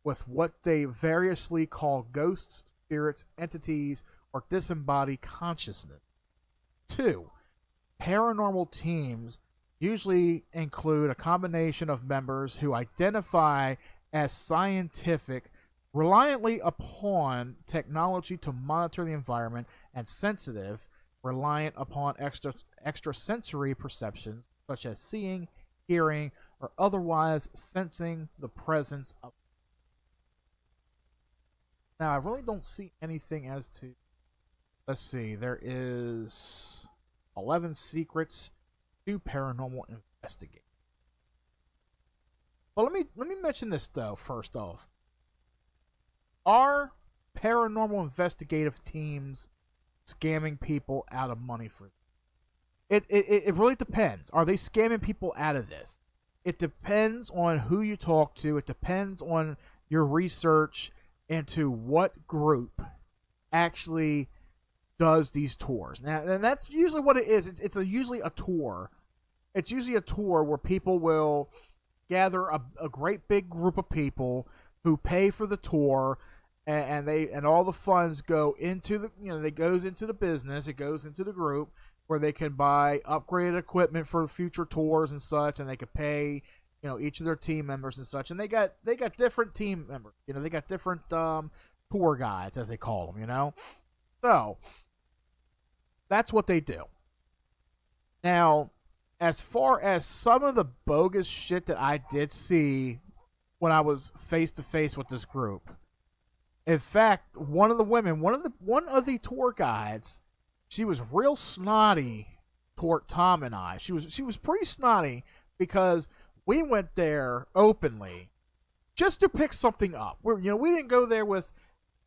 with what they variously call ghosts, spirits, entities, or disembodied consciousness. 2. Paranormal teams usually include a combination of members who identify as scientific, reliantly upon technology to monitor the environment, and sensitive, reliant upon extrasensory perceptions such as seeing, hearing, or otherwise sensing the presence of. Now, I really don't see anything as to. Let's see. There is 11 secrets to paranormal investigate. Well, let me mention this though. First off, are paranormal investigative teams scamming people out of money for it? It really depends. Are they scamming people out of this? It depends on who you talk to. It depends on your research into what group actually does these tours. Now, and that's usually what it is. It's usually a tour. It's usually a tour where people will gather a great big group of people who pay for the tour, and all the funds go into the it goes into the business. It goes into the group where they can buy upgraded equipment for future tours and such, and they could pay each of their team members and such. And they got different team members. They got different tour guides, as they call them. So that's what they do. Now, as far as some of the bogus shit that I did see when I was face to face with this group, in fact, one of the women, one of the tour guides, she was real snotty toward Tom and I. She was pretty snotty because we went there openly just to pick something up. We didn't go there with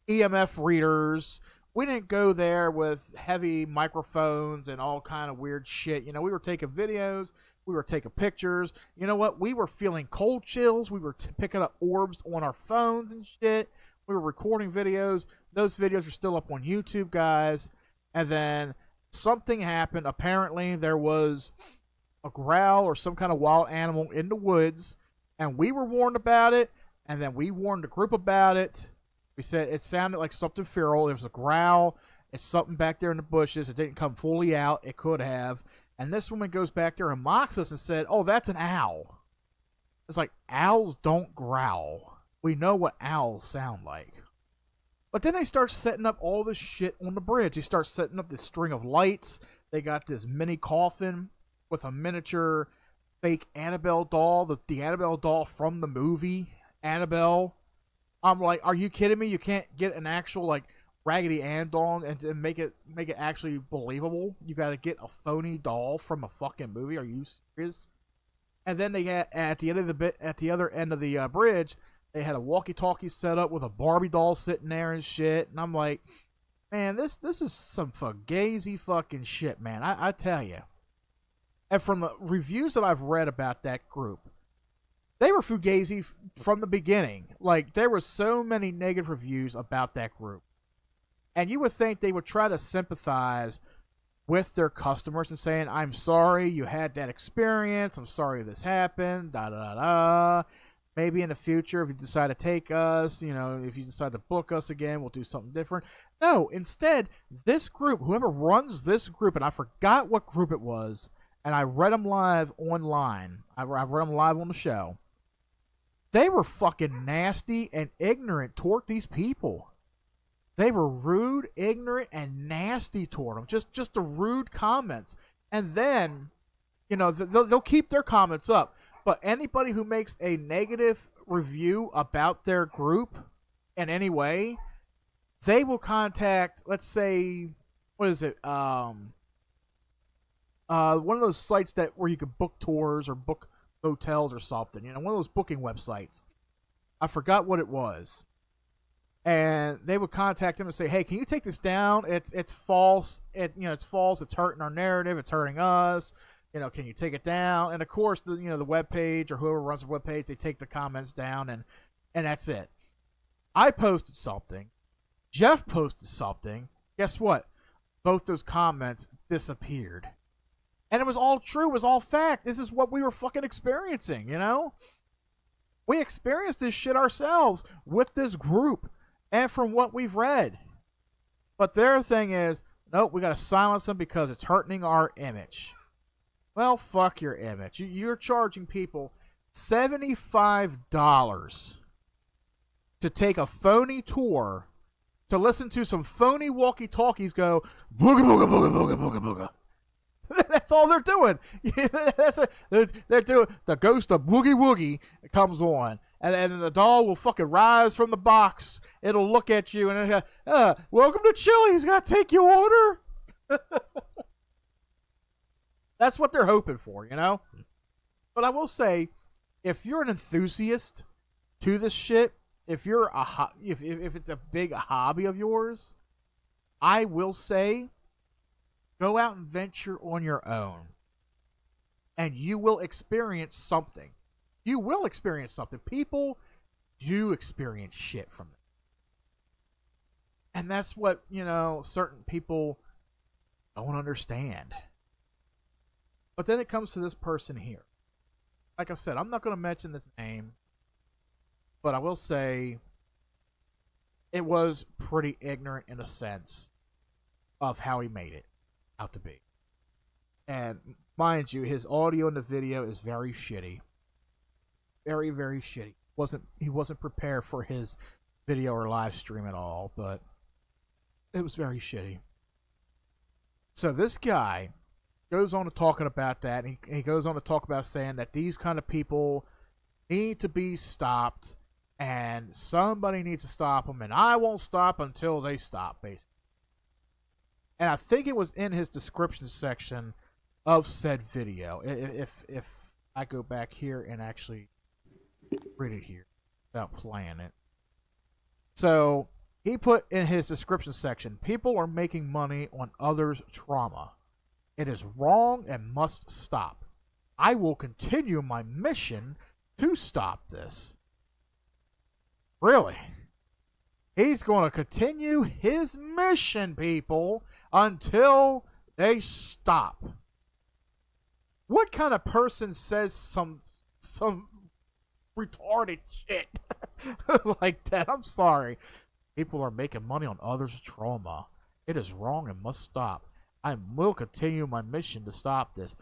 EMF readers. We didn't go there with heavy microphones and all kind of weird shit. We were taking videos. We were taking pictures. You know what? We were feeling cold chills. We were picking up orbs on our phones and shit. We were recording videos. Those videos are still up on YouTube, guys. And then something happened. Apparently, there was a growl or some kind of wild animal in the woods, and we were warned about it, and then we warned the group about it. We said it sounded like something feral. There was a growl. It's something back there in the bushes. It didn't come fully out. It could have. And this woman goes back there and mocks us and said, "Oh, that's an owl." It's like, owls don't growl. We know what owls sound like. But then they start setting up all this shit on the bridge. They start setting up this string of lights. They got this mini coffin with a miniature fake Annabelle doll, the Annabelle doll from the movie Annabelle. I'm like, are you kidding me? You can't get an actual Raggedy Ann doll and make it actually believable. You got to get a phony doll from a fucking movie. Are you serious? And then they had at the other end of the bridge, they had a walkie-talkie set up with a Barbie doll sitting there and shit. And I'm like, man, this is some fugazi fucking shit, man. I tell you. And from the reviews that I've read about that group, they were fugazi from the beginning. There were so many negative reviews about that group. And you would think they would try to sympathize with their customers and saying, "I'm sorry you had that experience. I'm sorry this happened. Da da da da. Maybe in the future, if you decide to take us, if you decide to book us again, we'll do something different." No, instead, this group, whoever runs this group, and I forgot what group it was, and I read them live online. I read them live on the show. They were fucking nasty and ignorant toward these people. They were rude, ignorant, and nasty toward them. Just the rude comments. And then, they'll keep their comments up. But anybody who makes a negative review about their group in any way, they will contact, let's say, what is it? One of those sites where you can book tours or book hotels or something. One of those booking websites. I forgot what it was. And they would contact them and say, "Hey, can you take this down? It's false. It's false. It's hurting our narrative. It's hurting us. Can you take it down?" And of course, the webpage or whoever runs the webpage, they take the comments down, and that's it. I posted something. Jeff posted something. Guess what? Both those comments disappeared. And it was all true. It was all fact. This is what we were fucking experiencing, you know? We experienced this shit ourselves with this group and from what we've read. But their thing is, nope, we got to silence them because it's hurting our image. Well, fuck your image. You're charging people $75 to take a phony tour to listen to some phony walkie-talkies go booga booga booga booga booga booga. That's all they're doing. They're doing the ghost of Boogie Woogie comes on, and the doll will fucking rise from the box. It'll look at you and welcome to Chili's. Gotta take your order. That's what they're hoping for, you know. But I will say, if you're an enthusiast to this shit, if you're if it's a big hobby of yours, I will say, go out and venture on your own, and you will experience something. You will experience something. People do experience shit from it, and that's what, you know, certain people don't understand. But then it comes to this person here. Like I said, I'm not going to mention this name, but I will say it was pretty ignorant in a sense of how he made it out to be. And mind you, his audio in the video is very shitty. Very, very shitty. He wasn't prepared for his video or live stream at all, but it was very shitty. So this guy goes on to talking about that, and he goes on to talk about saying that these kind of people need to be stopped, and somebody needs to stop them, and I won't stop until they stop, basically. And I think it was in his description section of said video. If I go back here and actually read it here without playing it. So he put in his description section, people are making money on others' trauma. It is wrong and must stop. I will continue my mission to stop this. Really? He's going to continue his mission, people, until they stop. What kind of person says some retarded shit like that? I'm sorry. People are making money on others' trauma. It is wrong and must stop. I will continue my mission to stop this.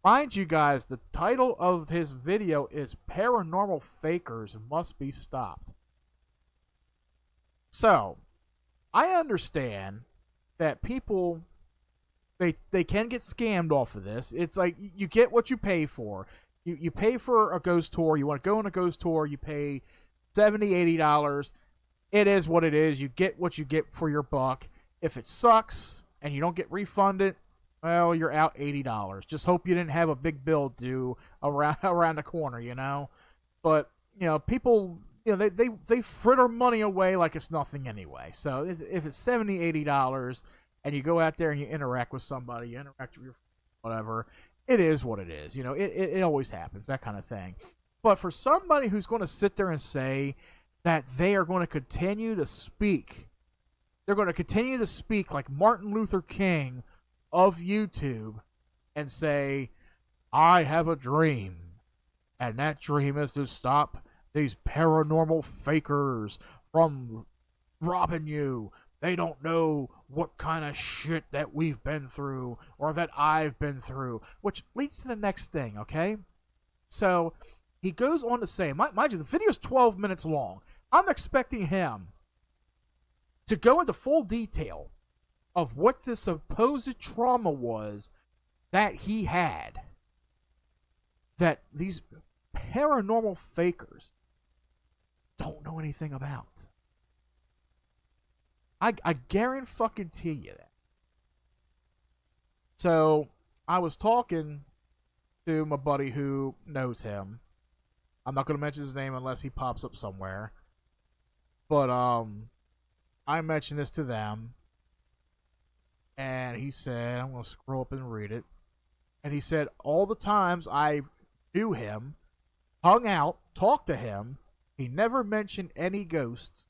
Mind you guys, the title of his video is Paranormal Fakers Must Be Stopped. So, I understand that people, they can get scammed off of this. It's like, you get what you pay for. You pay for a ghost tour. You want to go on a ghost tour. You pay $70, $80. It is what it is. You get what you get for your buck. If it sucks and you don't get refunded, well, you're out $80. Just hope you didn't have a big bill due around the corner, you know. But, you know, people, you know, they fritter money away like it's nothing anyway. So if it's $70, $80 and you go out there and you interact with somebody, you interact with your whatever, it is what it is. You know, it always happens, that kind of thing. But for somebody who's going to sit there and say that they are going to continue to speak, they're going to continue to speak like Martin Luther King of YouTube and say, I have a dream, and that dream is to stop these paranormal fakers from robbing you. They don't know what kind of shit that we've been through or that I've been through, which leads to the next thing, okay? So he goes on to say, mind you, the video is 12 minutes long. I'm expecting him to go into full detail of what the supposed trauma was that he had, that these paranormal fakers don't know anything about. I guarantee you that. So I was talking to my buddy who knows him. I'm not going to mention his name unless he pops up somewhere. But I mentioned this to them, and he said, I'm going to scroll up and read it. And he said, all the times I knew him, hung out, talked to him, he never mentioned any ghosts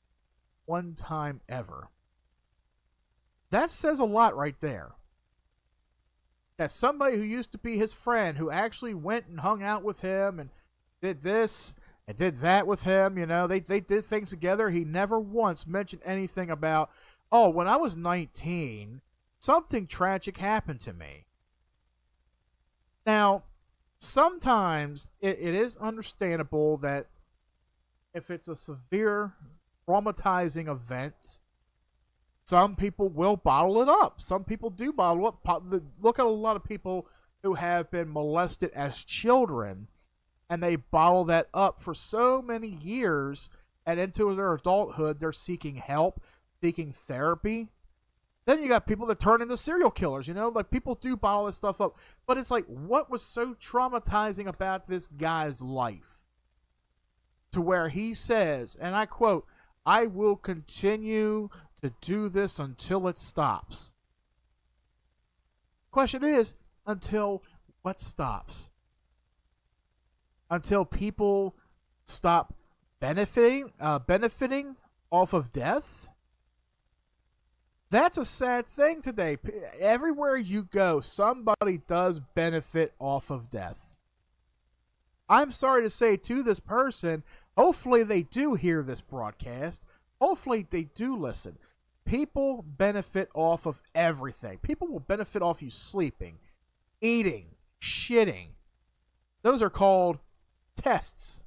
one time ever. That says a lot right there. that somebody who used to be his friend, who actually went and hung out with him and did this and did that with him, you know, they did things together. He never once mentioned anything about, oh, when I was 19, something tragic happened to me. Now, sometimes it is understandable that if it's a severe, traumatizing event, some people will bottle it up. Some people do bottle up. Look at a lot of people who have been molested as children, and they bottle that up for so many years, and into their adulthood, they're seeking help, seeking therapy. Then you got people that turn into serial killers, you know? Like, people do bottle this stuff up. But it's like, what was so traumatizing about this guy's life? To where he says, and I quote, "I will continue to do this until it stops." Question is, until what stops? Until people stop benefiting off of death? That's a sad thing today. Everywhere you go, somebody does benefit off of death. I'm sorry to say to this person, hopefully they do hear this broadcast. Hopefully they do listen. People benefit off of everything. People will benefit off you sleeping, eating, shitting. Those are called tests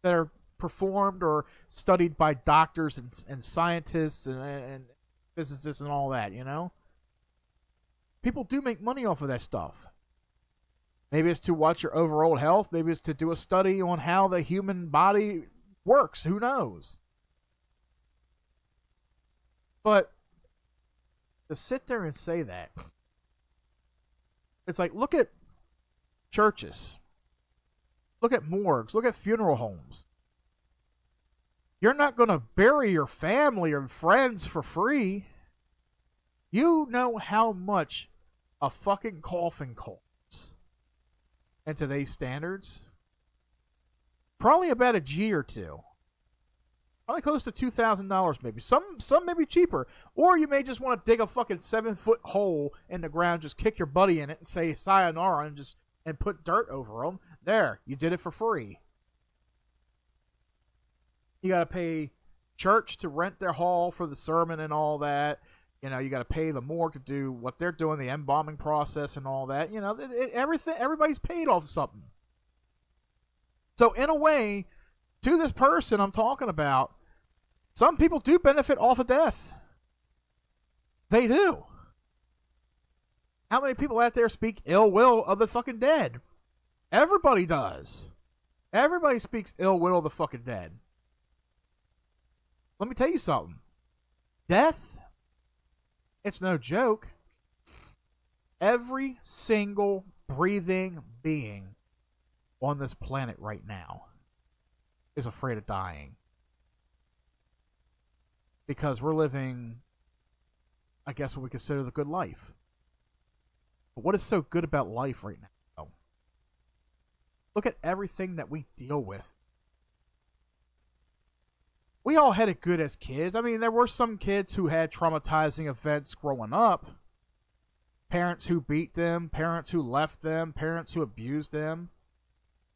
that are performed or studied by doctors and scientists and physicists and all that, you know? People do make money off of that stuff. Maybe it's to watch your overall health. Maybe it's to do a study on how the human body works. Who knows? But to sit there and say that, it's like, look at churches. Look at morgues. Look at funeral homes. You're not going to bury your family or friends for free. You know how much a fucking coffin costs in today's standards? Probably about a G or two. Probably close to $2,000 maybe. Some may be cheaper. Or you may just want to dig a fucking 7-foot hole in the ground, just kick your buddy in it and say sayonara and put dirt over them. There, you did it for free. You got to pay church to rent their hall for the sermon and all that. You know, you got to pay the morgue to do what they're doing, the embalming process and all that. You know, everything. Everybody's paid off something. So in a way, to this person I'm talking about, some people do benefit off of death. They do. How many people out there speak ill will of the fucking dead? Everybody does. Everybody speaks ill will of the fucking dead. Let me tell you something. Death, it's no joke. Every single breathing being on this planet right now is afraid of dying. Because we're living, I guess, what we consider the good life. But what is so good about life right now? Look at everything that we deal with. We all had it good as kids. I mean, there were some kids who had traumatizing events growing up. Parents who beat them, parents who left them, parents who abused them.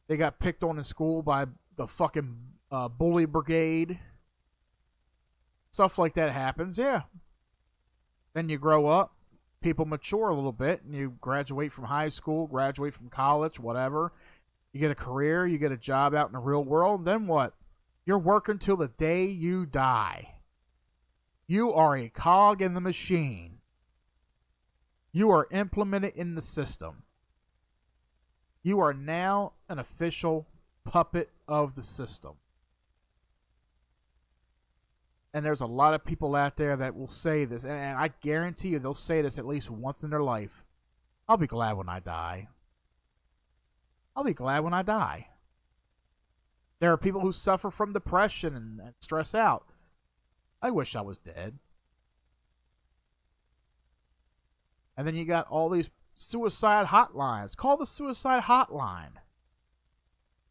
They got picked on in school by the fucking bully brigade. Stuff like that happens, yeah. Then you grow up, people mature a little bit, and you graduate from high school, graduate from college, whatever. You get a career, you get a job out in the real world, and then what? You're working till the day you die. You are a cog in the machine. You are implemented in the system. You are now an official puppet of the system. And there's a lot of people out there that will say this, and I guarantee you they'll say this at least once in their life. I'll be glad when I die. I'll be glad when I die. There are people who suffer from depression and stress out. I wish I was dead. And then you got all these suicide hotlines. Call the suicide hotline.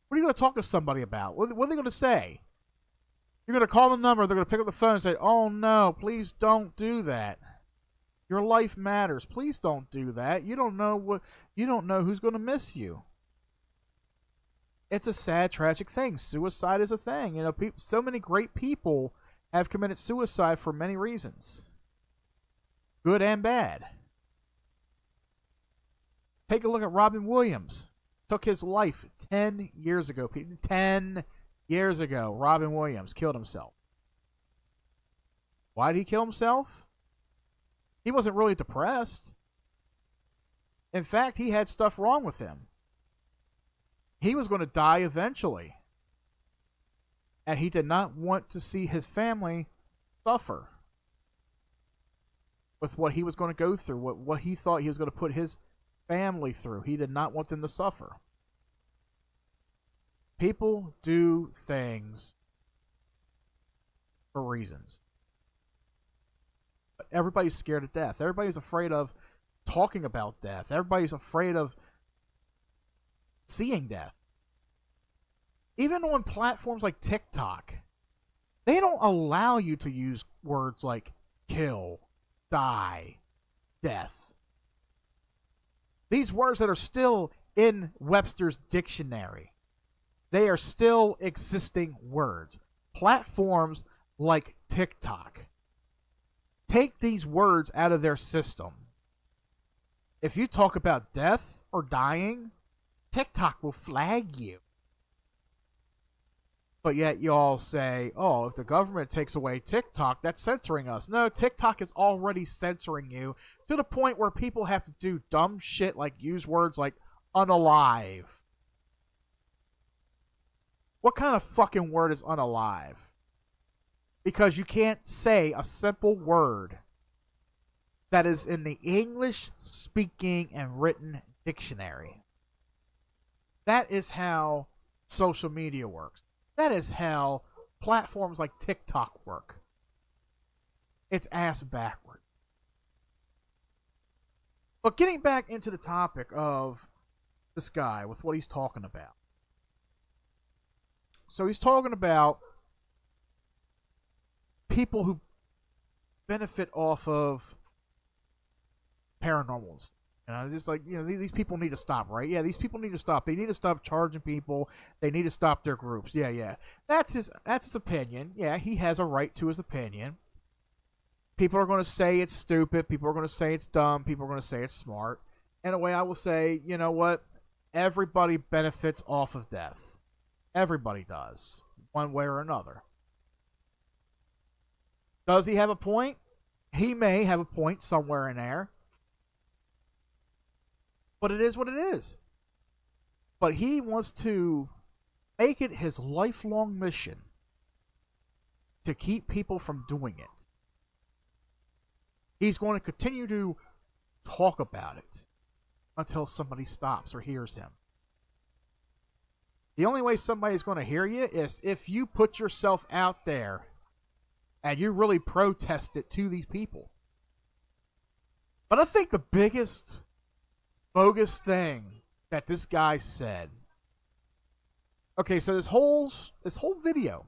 What are you going to talk to somebody about? What are they going to say? You're going to call the number. They're going to pick up the phone and say, "Oh no, please don't do that." Your life matters. Please don't do that. You don't know who's going to miss you. It's a sad, tragic thing. Suicide is a thing. You know, so many great people have committed suicide for many reasons, good and bad. Take a look at Robin Williams. Took his life 10 years ago. 10 years ago, Robin Williams killed himself. Why did he kill himself? He wasn't really depressed. In fact, he had stuff wrong with him. He was going to die eventually. And he did not want to see his family suffer with what he was going to go through, what he thought he was going to put his family through. He did not want them to suffer. People do things for reasons. But everybody's scared of death. Everybody's afraid of talking about death. Everybody's afraid of seeing death. Even on platforms like TikTok, they don't allow you to use words like kill, die, death. These words that are still in Webster's dictionary, they are still existing words. Platforms like TikTok take these words out of their system. If you talk about death or dying, TikTok will flag you. But yet you all say, oh, if the government takes away TikTok, that's censoring us. No, TikTok is already censoring you to the point where people have to do dumb shit like use words like unalive. What kind of fucking word is unalive? Because you can't say a simple word that is in the English speaking and written dictionary. That is how social media works. That is how platforms like TikTok work. It's ass backward. But getting back into the topic of this guy with what he's talking about. So he's talking about people who benefit off of paranormals. You know, just like, you know, these people need to stop, right? Yeah, these people need to stop. They need to stop charging people. They need to stop their groups. Yeah. That's his opinion. Yeah, he has a right to his opinion. People are going to say it's stupid. People are going to say it's dumb. People are going to say it's smart. In a way, I will say, you know what? Everybody benefits off of death. Everybody does, one way or another. Does he have a point? He may have a point somewhere in there. But it is what it is. But he wants to make it his lifelong mission to keep people from doing it. He's going to continue to talk about it until somebody stops or hears him. The only way somebody's going to hear you is if you put yourself out there and you really protest it to these people. But I think the biggest bogus thing that this guy said. Okay, so this whole video,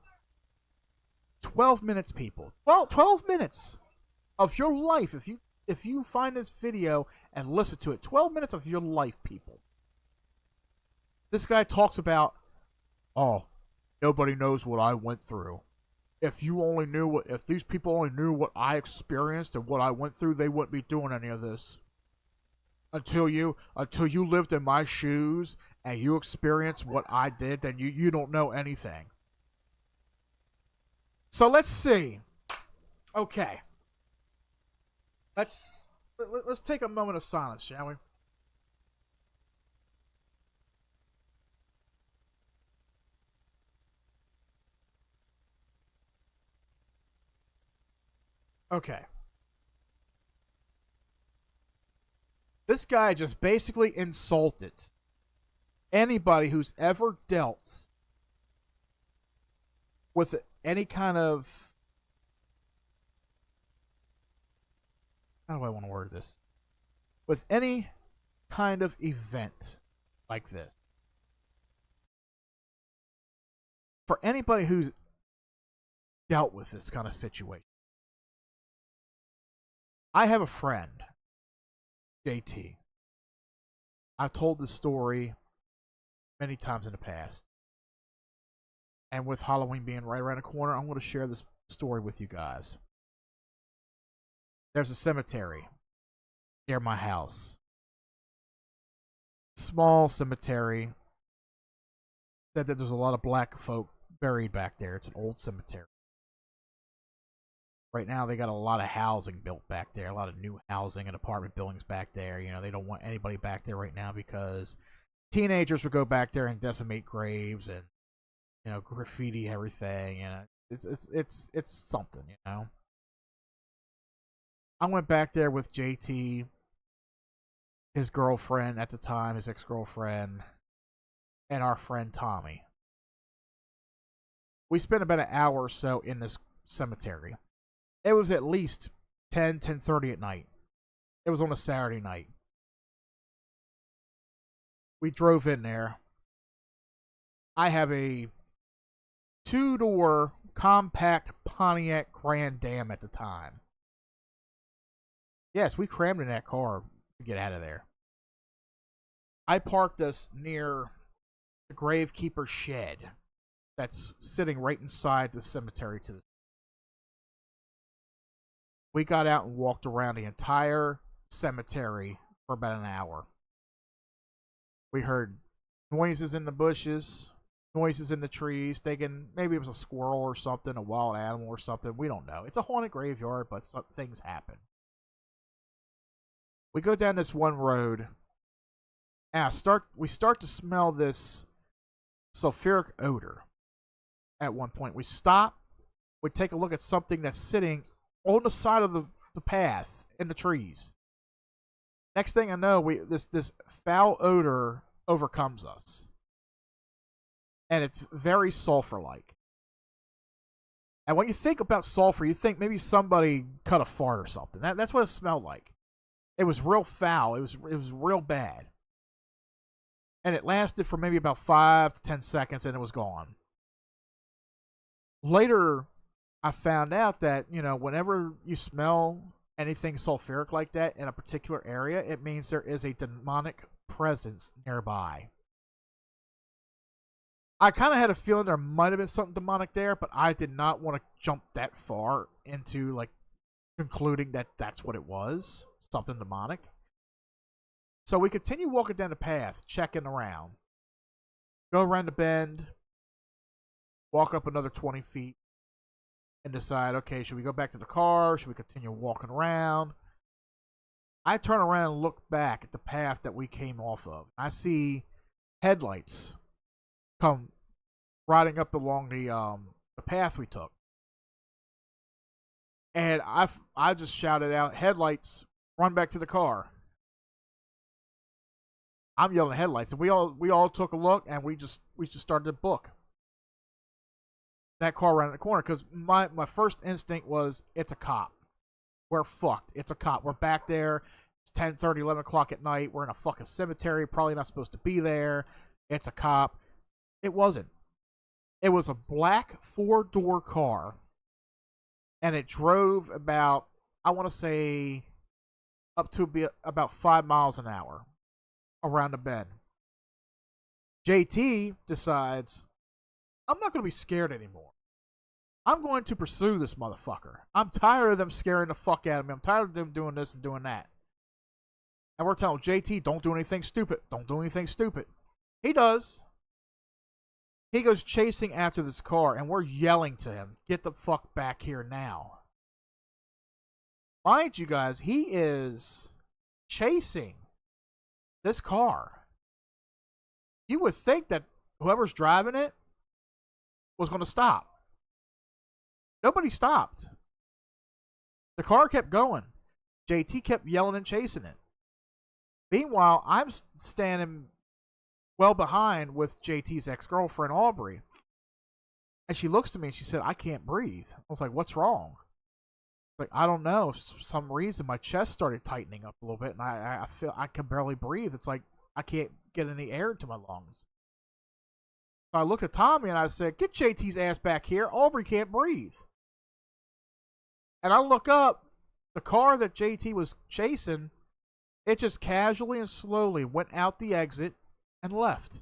12 minutes, people. Well, 12 minutes of your life. If you find this video and listen to it, 12 minutes of your life, people. This guy talks about, oh, nobody knows what I went through. If these people only knew what I experienced and what I went through, they wouldn't be doing any of this. Until you lived in my shoes and you experienced what I did, then you don't know anything. So let's see. Okay. Let's take a moment of silence, shall we? Okay. This guy just basically insulted anybody who's ever dealt with any kind of... How do I want to word this? With any kind of event like this. For anybody who's dealt with this kind of situation. I have a friend, JT. I've told this story many times in the past. And with Halloween being right around the corner, I'm going to share this story with you guys. There's a cemetery near my house. Small cemetery. Said that there's a lot of black folk buried back there. It's an old cemetery. Right now, they got a lot of housing built back there. A lot of new housing and apartment buildings back there. You know, they don't want anybody back there right now because teenagers would go back there and decimate graves and, you know, graffiti everything. And it's something, you know. I went back there with JT, his girlfriend at the time, his ex-girlfriend, and our friend Tommy. We spent about an hour or so in this cemetery. It was at least 10:30 at night. It was on a Saturday night. We drove in there. I have a 2-door compact Pontiac Grand Am at the time. Yes, we crammed in that car to get out of there. I parked us near the gravekeeper's shed that's sitting right inside the cemetery to the We got out and walked around the entire cemetery for about an hour. We heard noises in the bushes, noises in the trees, thinking maybe it was a squirrel or something, a wild animal or something. We don't know. It's a haunted graveyard, but some things happen. We go down this one road, and we start to smell this sulfuric odor. At one point, we stop. We take a look at something that's sitting on the side of the path in the trees. Next thing I know, this foul odor overcomes us, and it's very sulfur-like. And when you think about sulfur, you think maybe somebody cut a fart or something. That's what it smelled like. It was real foul. It was real bad. And it lasted for maybe about 5 to 10 seconds, and it was gone. Later, I found out that, you know, whenever you smell anything sulfuric like that in a particular area, it means there is a demonic presence nearby. I kind of had a feeling there might have been something demonic there, but I did not want to jump that far into, like, concluding that that's what it was. Something demonic. So we continue walking down the path, checking around. Go around the bend, walk up another 20 feet, and decide, okay, should we go back to the car? Should we continue walking around? I turn around and look back at the path that we came off of. I see headlights come riding up along the path we took. And I just shouted out, headlights, run back to the car. I'm yelling headlights, and we all took a look, and we just started to book that car around the corner, because my first instinct was, it's a cop. We're fucked. It's a cop. We're back there. It's 10:30, 11 o'clock at night. We're in a fucking cemetery. Probably not supposed to be there. It's a cop. It wasn't. It was a black 4-door car, and it drove about, I want to say, up to about 5 miles an hour around the bend. JT decides, I'm not going to be scared anymore. I'm going to pursue this motherfucker. I'm tired of them scaring the fuck out of me. I'm tired of them doing this and doing that. And we're telling JT, don't do anything stupid. Don't do anything stupid. He does. He goes chasing after this car, and we're yelling to him, get the fuck back here now. Mind you guys, he is chasing this car. You would think that whoever's driving it was going to stop. Nobody stopped. The car kept going. JT kept yelling and chasing it. Meanwhile, I'm standing well behind with JT's ex-girlfriend, Aubrey. And she looks to me and she said, I can't breathe. I was like, what's wrong? Like, I don't know. For some reason, my chest started tightening up a little bit, and I feel I can barely breathe. It's like I can't get any air into my lungs. So I looked at Tommy and I said, get JT's ass back here. Aubrey can't breathe. And I look up. the car that JT was chasing, it just casually and slowly went out the exit and left.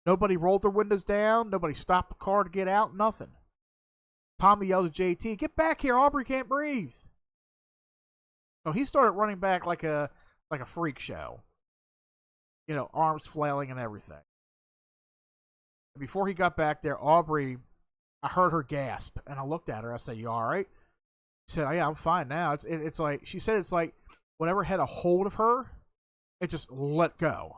Nobody rolled their windows down. Nobody stopped the car to get out. Nothing. Tommy yelled at JT, "Get back here! Aubrey can't breathe." So he started running back like a freak show. You know, arms flailing and everything. Before he got back there, Aubrey, I heard her gasp, and I looked at her. I said, "You all right?" She said, "Oh, yeah, I'm fine now." It's like, she said it's like whatever had a hold of her, it just let go.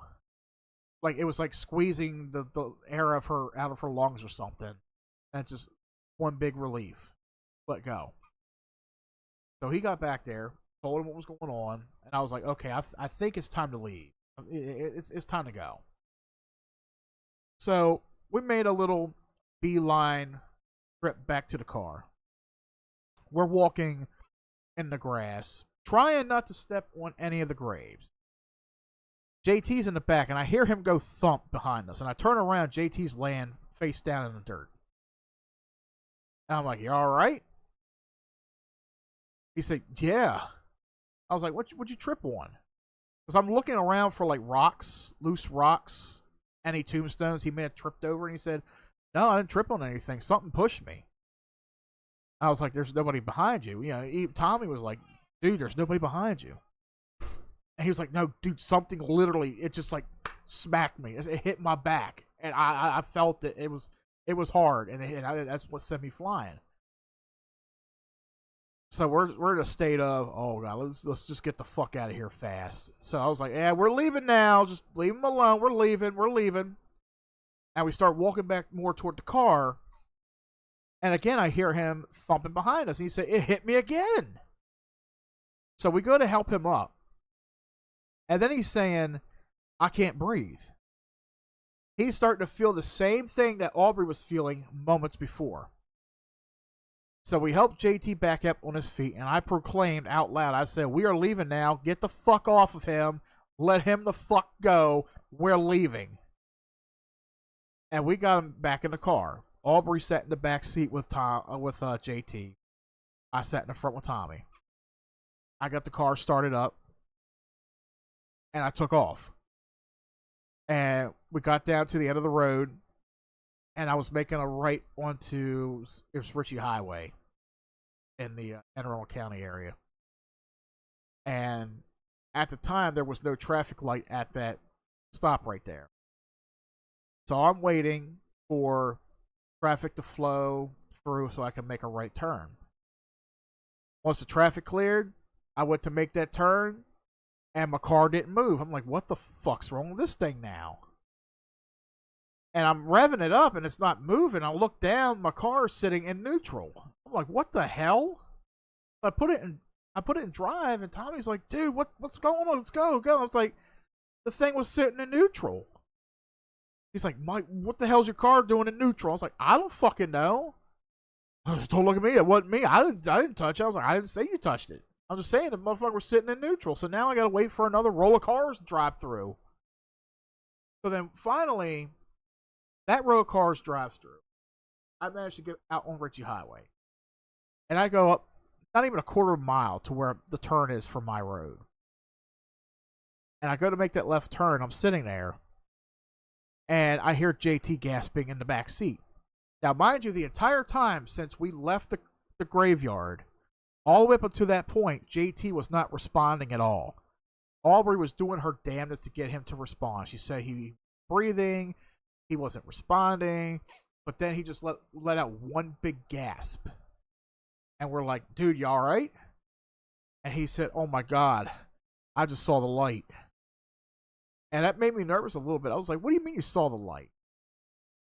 Like it was like squeezing the air of her out of her lungs or something. And it's just one big relief. Let go. So he got back there, told him what was going on, and I was like, okay, I think it's time to leave. It's time to go. So we made a little beeline trip back to the car. We're walking in the grass, trying not to step on any of the graves. JT's in the back, and I hear him go thump behind us. And I turn around, JT's laying face down in the dirt. And I'm like, "You all right?" He said, "Yeah." I was like, what'd you trip on? Because I'm looking around for like rocks, loose rocks, any tombstones he may have tripped over. And he said, "No, I didn't trip on anything. Something pushed me." I was like, "There's nobody behind you." You know, Tommy was like, "Dude, there's nobody behind you." And he was like, "No, dude, something literally, it just like smacked me. It hit my back, and I felt it. It was hard, and that's what sent me flying." So we're in a state of, oh god, let's just get the fuck out of here fast. So I was like, "Yeah, we're leaving now. Just leave him alone. We're leaving." And we start walking back more toward the car, and again I hear him thumping behind us. And he said, "It hit me again." So we go to help him up. And then he's saying, "I can't breathe." He's starting to feel the same thing that Aubrey was feeling moments before. So we helped JT back up on his feet, and I proclaimed out loud, I said, "We are leaving now. Get the fuck off of him. Let him the fuck go. We're leaving." And we got him back in the car. Aubrey sat in the back seat with JT. I sat in the front with Tommy. I got the car started up, and I took off. And we got down to the end of the road, and I was making a right onto, it was Ritchie Highway in the Anne Arundel County area. And at the time, there was no traffic light at that stop right there. So I'm waiting for traffic to flow through so I can make a right turn. Once the traffic cleared, I went to make that turn, and my car didn't move. I'm like, what the fuck's wrong with this thing now? And I'm revving it up, and it's not moving. I look down, my car is sitting in neutral. I'm like, what the hell? I put it in drive, and Tommy's like, "Dude, what's going on? Let's go." I was like, the thing was sitting in neutral. He's like, "Mike, what the hell's your car doing in neutral?" I was like, "I don't fucking know." Don't look at me. It wasn't me. I didn't touch it. I was like, "I didn't say you touched it. I'm just saying the motherfucker was sitting in neutral." So now I gotta wait for another roll of cars to drive through. So then finally, that row of cars drives through. I managed to get out on Ritchie Highway. And I go up not even a quarter of a mile to where the turn is for my road. And I go to make that left turn. I'm sitting there. And I hear JT gasping in the back seat. Now, mind you, the entire time since we left the graveyard, all the way up until that point, JT was not responding at all. Aubrey was doing her damnedest to get him to respond. She said he was breathing, he wasn't responding, but then he just let out one big gasp. And we're like, "Dude, you all right?" And he said, "Oh my God, I just saw the light." And that made me nervous a little bit. I was like, "What do you mean you saw the light?"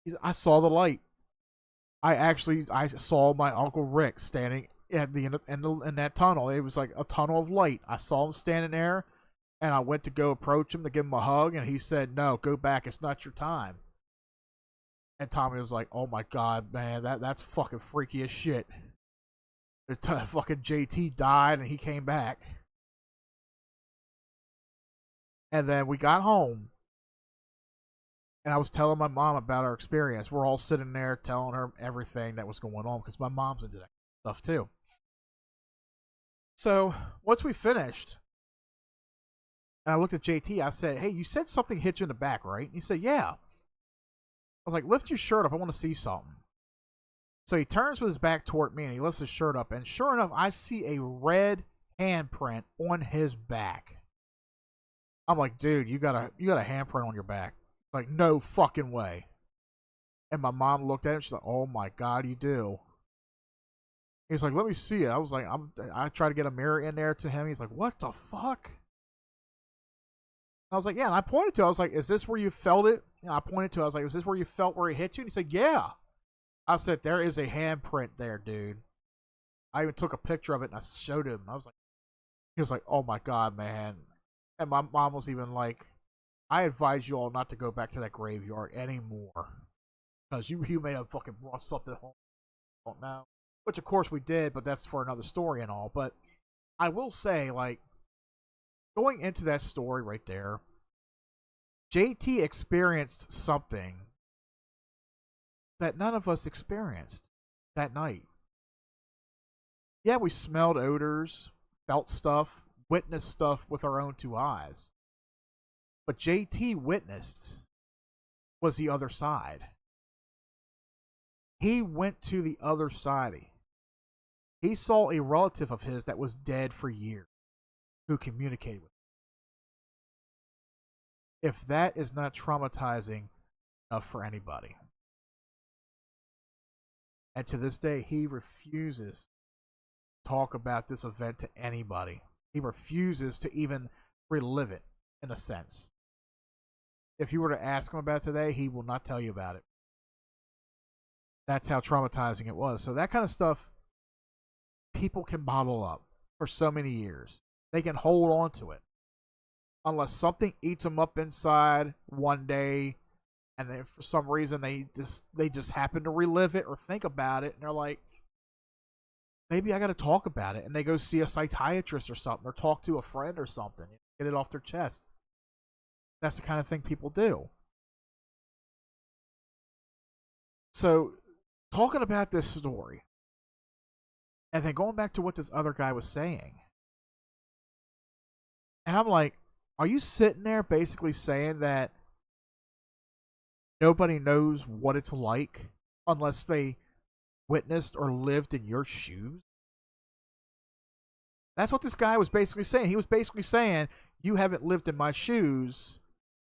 He said, "I saw the light. I saw my Uncle Rick standing at the end in that tunnel. It was like a tunnel of light. I saw him standing there, and I went to go approach him to give him a hug, and he said, 'No, go back. It's not your time.'" And Tommy was like, "Oh my God, man, that's fucking freaky as shit. Fucking JT died, and he came back." And then we got home, and I was telling my mom about our experience. We're all sitting there telling her everything that was going on, because my mom's into that stuff too. So once we finished, and I looked at JT, I said, "Hey, you said something hit you in the back, right?" And he said, "Yeah." I was like, "Lift your shirt up. I want to see something." So he turns with his back toward me and he lifts his shirt up, and sure enough, I see a red handprint on his back. I'm like, "Dude, you got a handprint on your back." Like, no fucking way. And my mom looked at him. She's like, "Oh my God, you do." He's like, "Let me see it." I was like, I tried to get a mirror in there to him. He's like, "What the fuck?" I was like, "Yeah." And I pointed to it. I was like, "Is this where you felt it?" And I pointed to it. I was like, "Is this where you felt where he hit you?" And he said, "Yeah." I said, "There is a handprint there, dude." I even took a picture of it and I showed him. I was like, he was like, "Oh my God, man." And my mom was even like, "I advise you all not to go back to that graveyard anymore. Because you may have fucking brought something home. I don't know." Which, of course, we did, but that's for another story and all. But I will say, like, going into that story right there, JT experienced something that none of us experienced that night. Yeah, we smelled odors, felt stuff, witnessed stuff with our own two eyes. But JT witnessed was the other side. He went to the other side. He saw a relative of his that was dead for years who communicated with him. If that is not traumatizing enough for anybody. And to this day, he refuses to talk about this event to anybody. He refuses to even relive it, in a sense. If you were to ask him about it today, he will not tell you about it. That's how traumatizing it was. So that kind of stuff, people can bottle up for so many years. They can hold on to it. Unless something eats them up inside one day, and then for some reason they just happen to relive it or think about it, and they're like, maybe I got to talk about it. And they go see a psychiatrist or something, or talk to a friend or something, get it off their chest. That's the kind of thing people do. So, talking about this story, and then going back to what this other guy was saying, and I'm like, are you sitting there basically saying that nobody knows what it's like unless they witnessed or lived in your shoes? That's what this guy was basically saying. He was basically saying, you haven't lived in my shoes,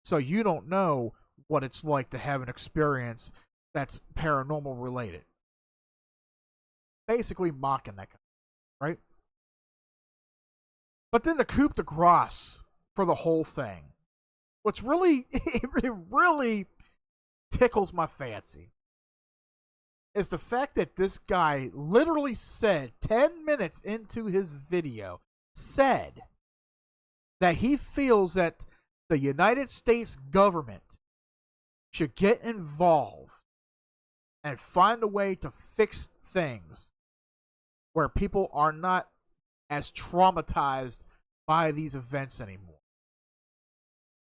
so you don't know what it's like to have an experience that's paranormal related. Basically mocking that guy, right? But then the coup de grace for the whole thing, what's really, it really tickles my fancy, is the fact that this guy literally said 10 minutes into his video, said that he feels that the United States government should get involved and find a way to fix things where people are not as traumatized by these events anymore.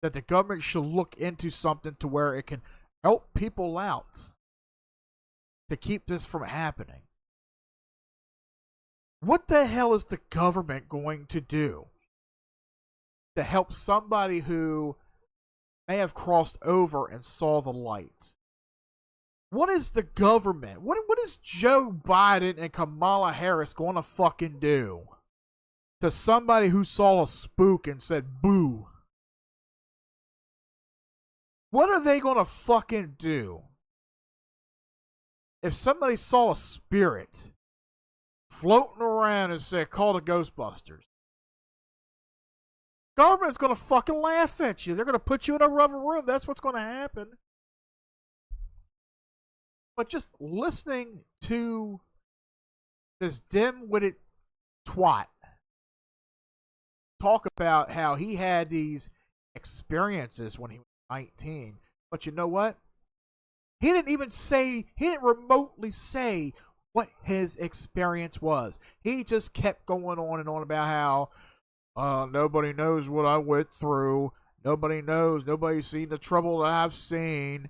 That the government should look into something to where it can help people out to keep this from happening. What the hell is the government going to do to help somebody who may have crossed over and saw the light? What is the government? What is Joe Biden and Kamala Harris going to fucking do to somebody who saw a spook and said boo? What are they going to fucking do if somebody saw a spirit floating around and said, call the Ghostbusters? Government's going to fucking laugh at you. They're going to put you in a rubber room. That's what's going to happen. But just listening to this dim-witted twat talk about how he had these experiences when he was 19. But you know what? He didn't remotely say what his experience was. He just kept going on and on about how nobody knows what I went through. Nobody knows. Nobody's seen the trouble that I've seen.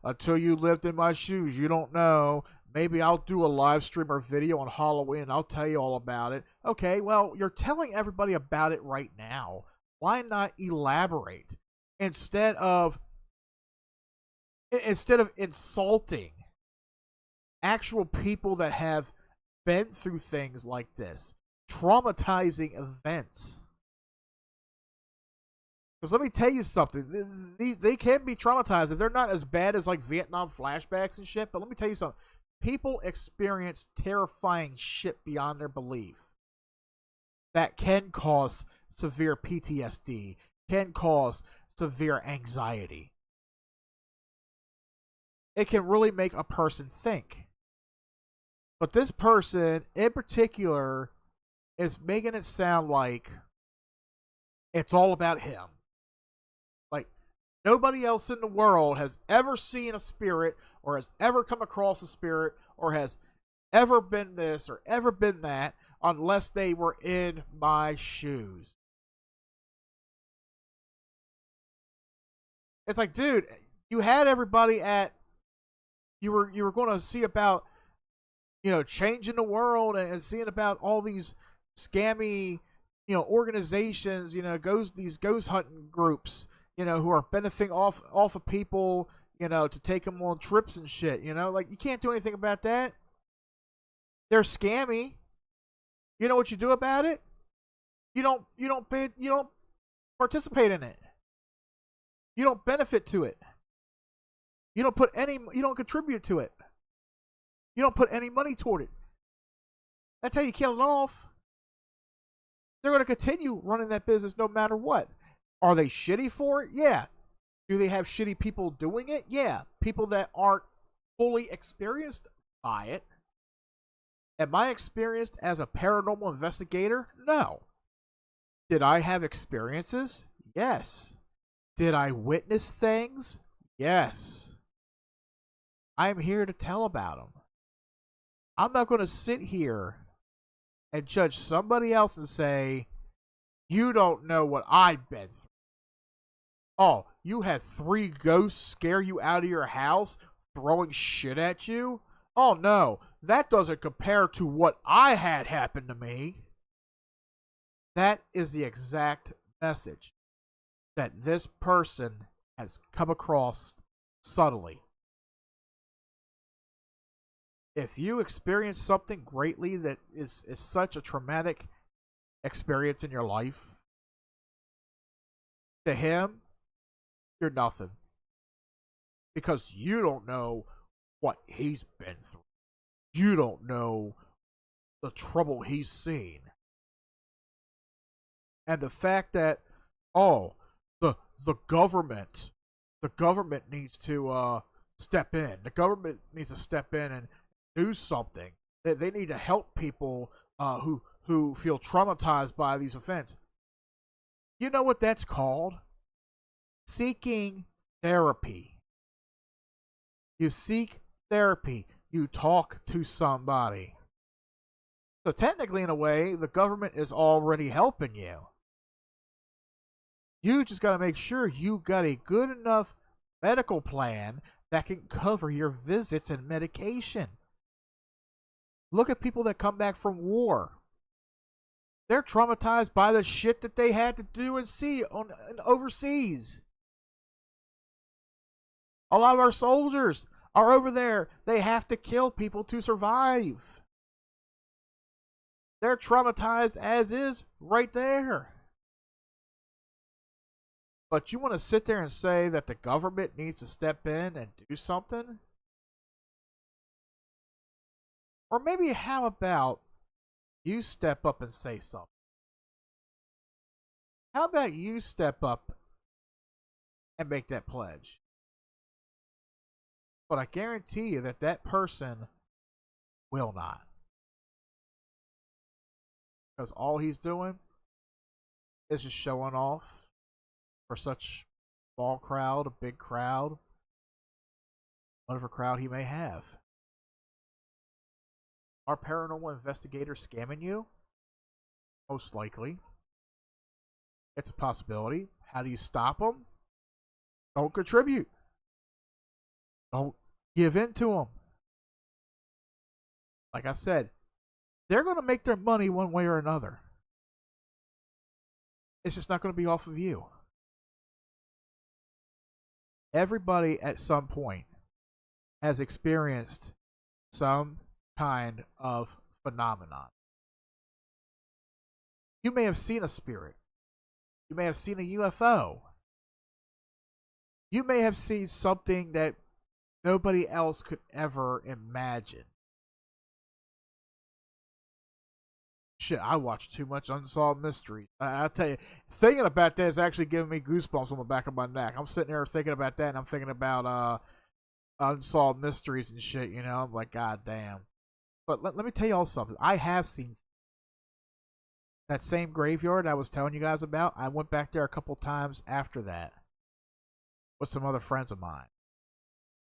Until you lived in my shoes, you don't know. maybe I'll do a live stream or video on Halloween and I'll tell you all about it. Okay, well, you're telling everybody about it right now. Why not elaborate instead of insulting actual people that have been through things like this, traumatizing events? Because let me tell you something, they can be traumatized. They're not as bad as like Vietnam flashbacks and shit, but let me tell you something. People experience terrifying shit beyond their belief that can cause severe PTSD, can cause severe anxiety. It can really make a person think. But this person in particular is making it sound like it's all about him. Like, nobody else in the world has ever seen a spirit or has ever come across a spirit or has ever been this or ever been that unless they were in my shoes. It's like, dude, you had everybody at, you were going to see about, changing the world and seeing about all these scammy, organizations, these ghost hunting groups, who are benefiting off of people, to take them on trips and shit, like, you can't do anything about that. They're scammy. You know what you do about it? You don't participate in it. You don't benefit to it. You don't contribute to it. You don't put any money toward it. That's how you kill it off. They're going to continue running that business no matter what. Are they shitty for it? Yeah. Do they have shitty people doing it? Yeah. People that aren't fully experienced by it. Am I experienced as a paranormal investigator? No. Did I have experiences? Yes. Did I witness things? Yes. I'm here to tell about them. I'm not going to sit here and judge somebody else and say, you don't know what I've been through. Oh, you had 3 ghosts scare you out of your house, throwing shit at you? Oh no, that doesn't compare to what I had happen to me. That is the exact message that this person has come across subtly. If you experience something greatly that is such a traumatic experience in your life, to him, you're nothing. Because you don't know what he's been through. You don't know the trouble he's seen. And the fact that, the government needs to step in. The government needs to step in and do something. They need to help people who feel traumatized by these events. You know what that's called? Seeking therapy. You seek therapy. You talk to somebody. So technically, in a way, the government is already helping you. You just got to make sure you got a good enough medical plan that can cover your visits and medication. Look at people that come back from war. They're traumatized by the shit that they had to do and see overseas. A lot of our soldiers are over there. They have to kill people to survive. They're traumatized as is right there. But you want to sit there and say that the government needs to step in and do something? Or maybe how about you step up and say something? How about you step up and make that pledge? But I guarantee you that that person will not. Because all he's doing is just showing off for such a small crowd, a big crowd, whatever crowd he may have. Are paranormal investigators scamming you? Most likely. It's a possibility. How do you stop them? Don't contribute. Don't give in to them. like I said, they're going to make their money one way or another. It's just not going to be off of you. Everybody at some point has experienced some kind of phenomenon. You may have seen a spirit. You may have seen a UFO. You may have seen something that nobody else could ever imagine. Shit, I watch too much Unsolved Mysteries. I tell you, thinking about that is actually giving me goosebumps on the back of my neck. I'm sitting there thinking about that, and I'm thinking about Unsolved Mysteries and shit, you know? I'm like, God damn. But let me tell y'all something. I have seen that same graveyard I was telling you guys about. I went back there a couple times after that with some other friends of mine.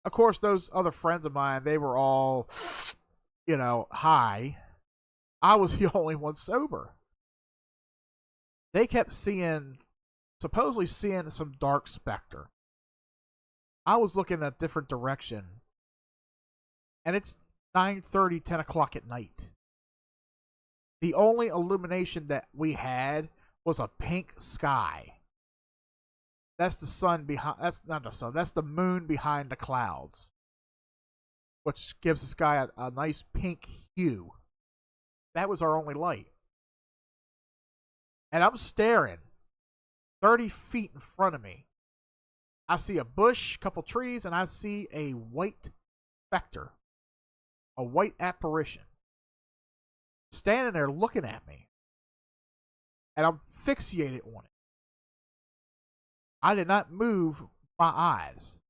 Of course, those other friends of mine, they were all, you know, high. I was the only one sober. They kept supposedly seeing some dark specter. I was looking a different direction. And it's 9:30, 10 o'clock at night. The only illumination that we had was a pink sky. That's the sun behind. That's not the sun. That's the moon behind the clouds, which gives the sky a nice pink hue. That was our only light. And I'm staring 30 feet in front of me. I see a bush, couple trees, and I see a white specter, a white apparition, standing there looking at me. And I'm fixated on it. I did not move my eyes.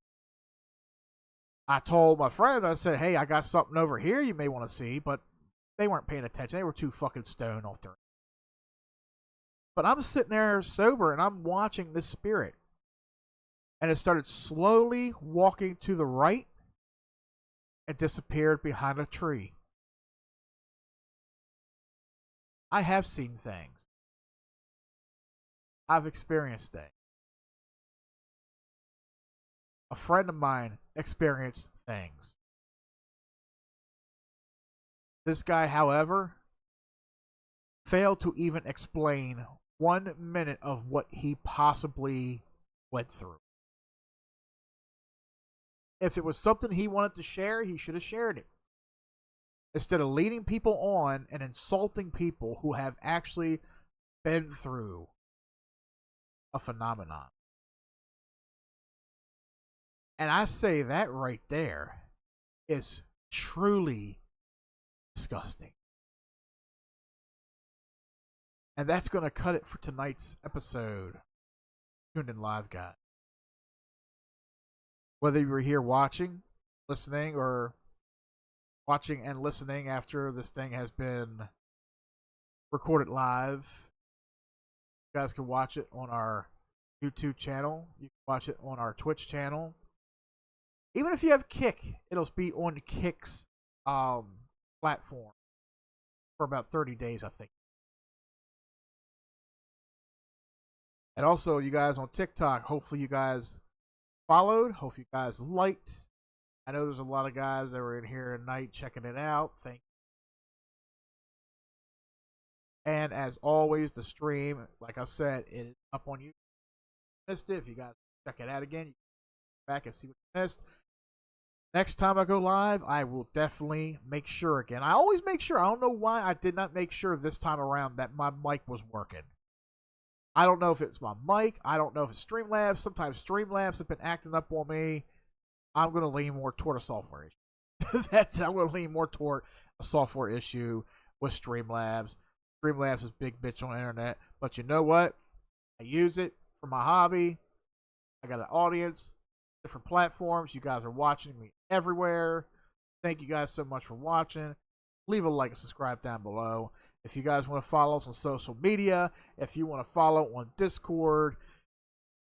I told my friend, I said, hey, I got something over here you may want to see, but they weren't paying attention. They were too fucking stoned off their. But I'm sitting there sober and I'm watching this spirit. And it started slowly walking to the right and disappeared behind a tree. I have seen things. I've experienced things. A friend of mine experienced things. This guy, however, failed to even explain 1 minute of what he possibly went through. If it was something he wanted to share, he should have shared it. Instead of leading people on and insulting people who have actually been through a phenomenon. And I say that right there is truly disgusting. And that's going to cut it for tonight's episode. Tuned in live, guys. Whether you were here watching, listening, or watching and listening after this thing has been recorded live, you guys can watch it on our YouTube channel. You can watch it on our Twitch channel. Even if you have Kick, it'll be on Kick's platform for about 30 days, I think. And also, you guys on TikTok, hopefully you guys followed. Hopefully you guys liked. I know there's a lot of guys that were in here tonight checking it out. Thank you. And as always, the stream, like I said, it is up on YouTube. Missed it. If you guys check it out again, you can go back and see what you missed. Next time I go live, I will definitely make sure again. I always make sure. I don't know why I did not make sure this time around that my mic was working. I don't know if it's my mic. I don't know if it's Streamlabs. Sometimes Streamlabs have been acting up on me. I'm going to lean more toward a software issue. I'm going to lean more toward a software issue with Streamlabs. Streamlabs is big bitch on the internet. But you know what? I use it for my hobby. I got an audience, different platforms. You guys are watching me everywhere. Thank you guys so much for watching. Leave a like and subscribe down below. If you guys want to follow us on social media, if you want to follow on Discord,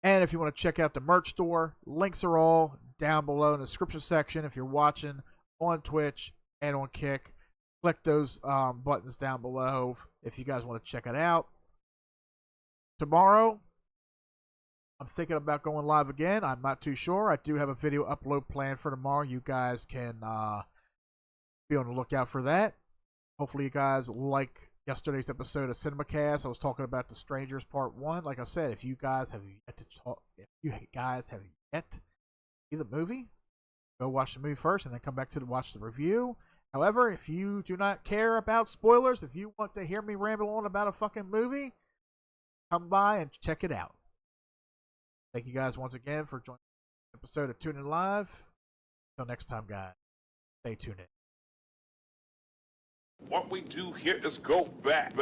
and if you want to check out the merch store, links are all down below in the description section. If you're watching on Twitch and on Kick, click those buttons down below if you guys want to check it out. Tomorrow, I'm thinking about going live again. I'm not too sure. I do have a video upload planned for tomorrow. You guys can Be on the lookout for that. Hopefully you guys like yesterday's episode of CinemaCast. I was talking about The Strangers Part 1. Like I said, if you guys have yet to see the movie, go watch the movie first and then come back to watch the review. However, if you do not care about spoilers, if you want to hear me ramble on about a fucking movie, come by and check it out. Thank you guys once again for joining this episode of Tune In Live. Until next time, guys, stay tuned in. What we do here is go back.